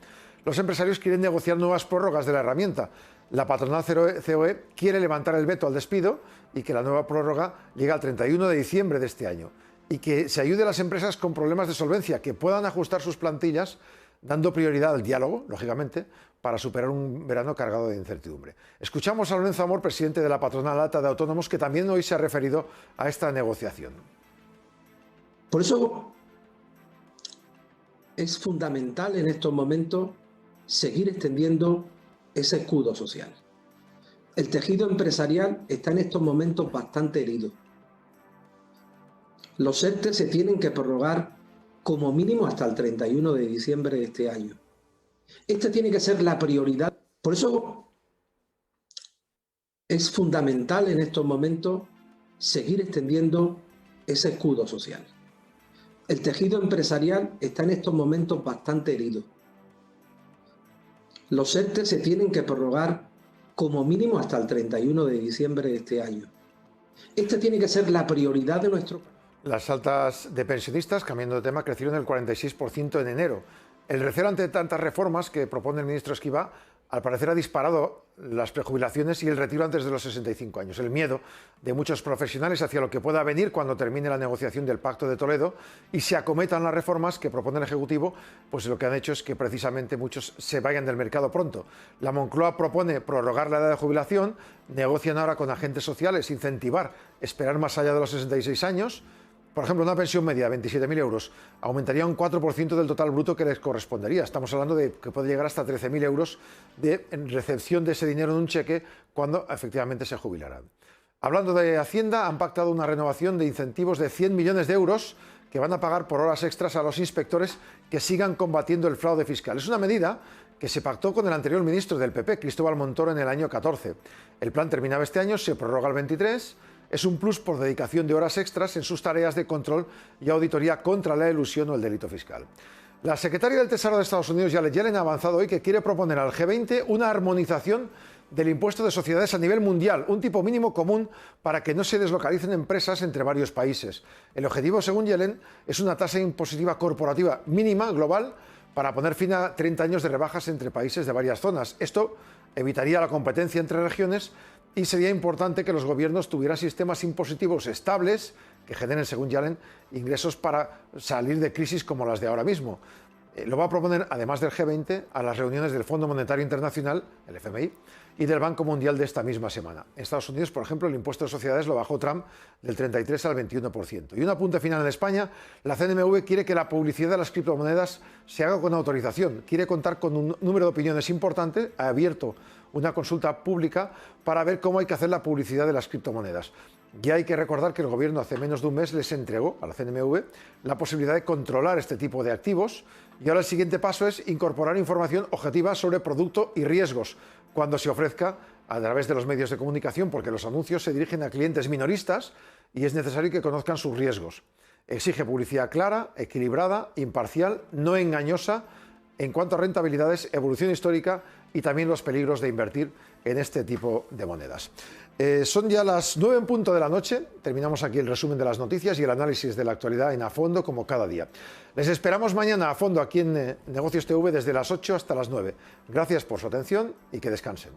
los empresarios quieren negociar nuevas prórrogas de la herramienta. La patronal COE quiere levantar el veto al despido y que la nueva prórroga llegue al 31 de diciembre de este año y que se ayude a las empresas con problemas de solvencia, que puedan ajustar sus plantillas dando prioridad al diálogo, lógicamente, para superar un verano cargado de incertidumbre. Escuchamos a Lorenzo Amor, presidente de la patronal alta de autónomos, que también hoy se ha referido a esta negociación. Por eso es fundamental en estos momentos seguir extendiendo ese escudo social. El tejido empresarial está en estos momentos bastante herido. Los ERTE se tienen que prorrogar como mínimo hasta el 31 de diciembre de este año. Esta tiene que ser la prioridad. Por eso es fundamental en estos momentos seguir extendiendo ese escudo social. El tejido empresarial está en estos momentos bastante herido. Los ERTE se tienen que prorrogar como mínimo hasta el 31 de diciembre de este año. Esta tiene que ser la prioridad de nuestro país. Las altas de pensionistas, cambiando de tema, crecieron el 46% en enero. El recelo ante tantas reformas que propone el ministro Escrivá, al parecer ha disparado las prejubilaciones y el retiro antes de los 65 años. El miedo de muchos profesionales hacia lo que pueda venir cuando termine la negociación del Pacto de Toledo y se acometan las reformas que propone el Ejecutivo, pues lo que han hecho es que precisamente muchos se vayan del mercado pronto. La Moncloa propone prorrogar la edad de jubilación, negocian ahora con agentes sociales, incentivar, esperar más allá de los 66 años. Por ejemplo, una pensión media de 27.000 euros aumentaría un 4% del total bruto que les correspondería. Estamos hablando de que puede llegar hasta 13.000 euros de recepción de ese dinero en un cheque cuando efectivamente se jubilarán. Hablando de Hacienda, han pactado una renovación de incentivos de 100 millones de euros que van a pagar por horas extras a los inspectores que sigan combatiendo el fraude fiscal. Es una medida que se pactó con el anterior ministro del PP, Cristóbal Montoro, en el año 14. El plan terminaba este año, se prorroga el 23. Es un plus por dedicación de horas extras en sus tareas de control y auditoría contra la elusión o el delito fiscal. La secretaria del Tesoro de Estados Unidos, Janet Yellen, ha avanzado hoy que quiere proponer al G20 una armonización del impuesto de sociedades a nivel mundial, un tipo mínimo común para que no se deslocalicen empresas entre varios países. El objetivo, según Yellen, es una tasa impositiva corporativa mínima global para poner fin a 30 años de rebajas entre países de varias zonas. Esto evitaría la competencia entre regiones y sería importante que los gobiernos tuvieran sistemas impositivos estables que generen, según Yellen, ingresos para salir de crisis como las de ahora mismo. Lo va a proponer, además del G20, a las reuniones del Fondo Monetario Internacional, el FMI, y del Banco Mundial de esta misma semana. En Estados Unidos, por ejemplo, el impuesto de sociedades lo bajó Trump del 33 al 21%. Y un apunte final en España, la CNMV quiere que la publicidad de las criptomonedas se haga con autorización. Quiere contar con un número de opiniones importante, ha abierto una consulta pública para ver cómo hay que hacer la publicidad de las criptomonedas. Ya hay que recordar que el Gobierno hace menos de un mes les entregó a la CNMV la posibilidad de controlar este tipo de activos y ahora el siguiente paso es incorporar información objetiva sobre producto y riesgos cuando se ofrezca a través de los medios de comunicación, porque los anuncios se dirigen a clientes minoristas y es necesario que conozcan sus riesgos. Exige publicidad clara, equilibrada, imparcial, no engañosa en cuanto a rentabilidades, evolución histórica y también los peligros de invertir en este tipo de monedas. Son ya las 9 en punto de la noche. Terminamos aquí el resumen de las noticias y el análisis de la actualidad en A Fondo, como cada día. Les esperamos mañana a fondo aquí en Negocios TV desde las 8 hasta las 9. Gracias por su atención y que descansen.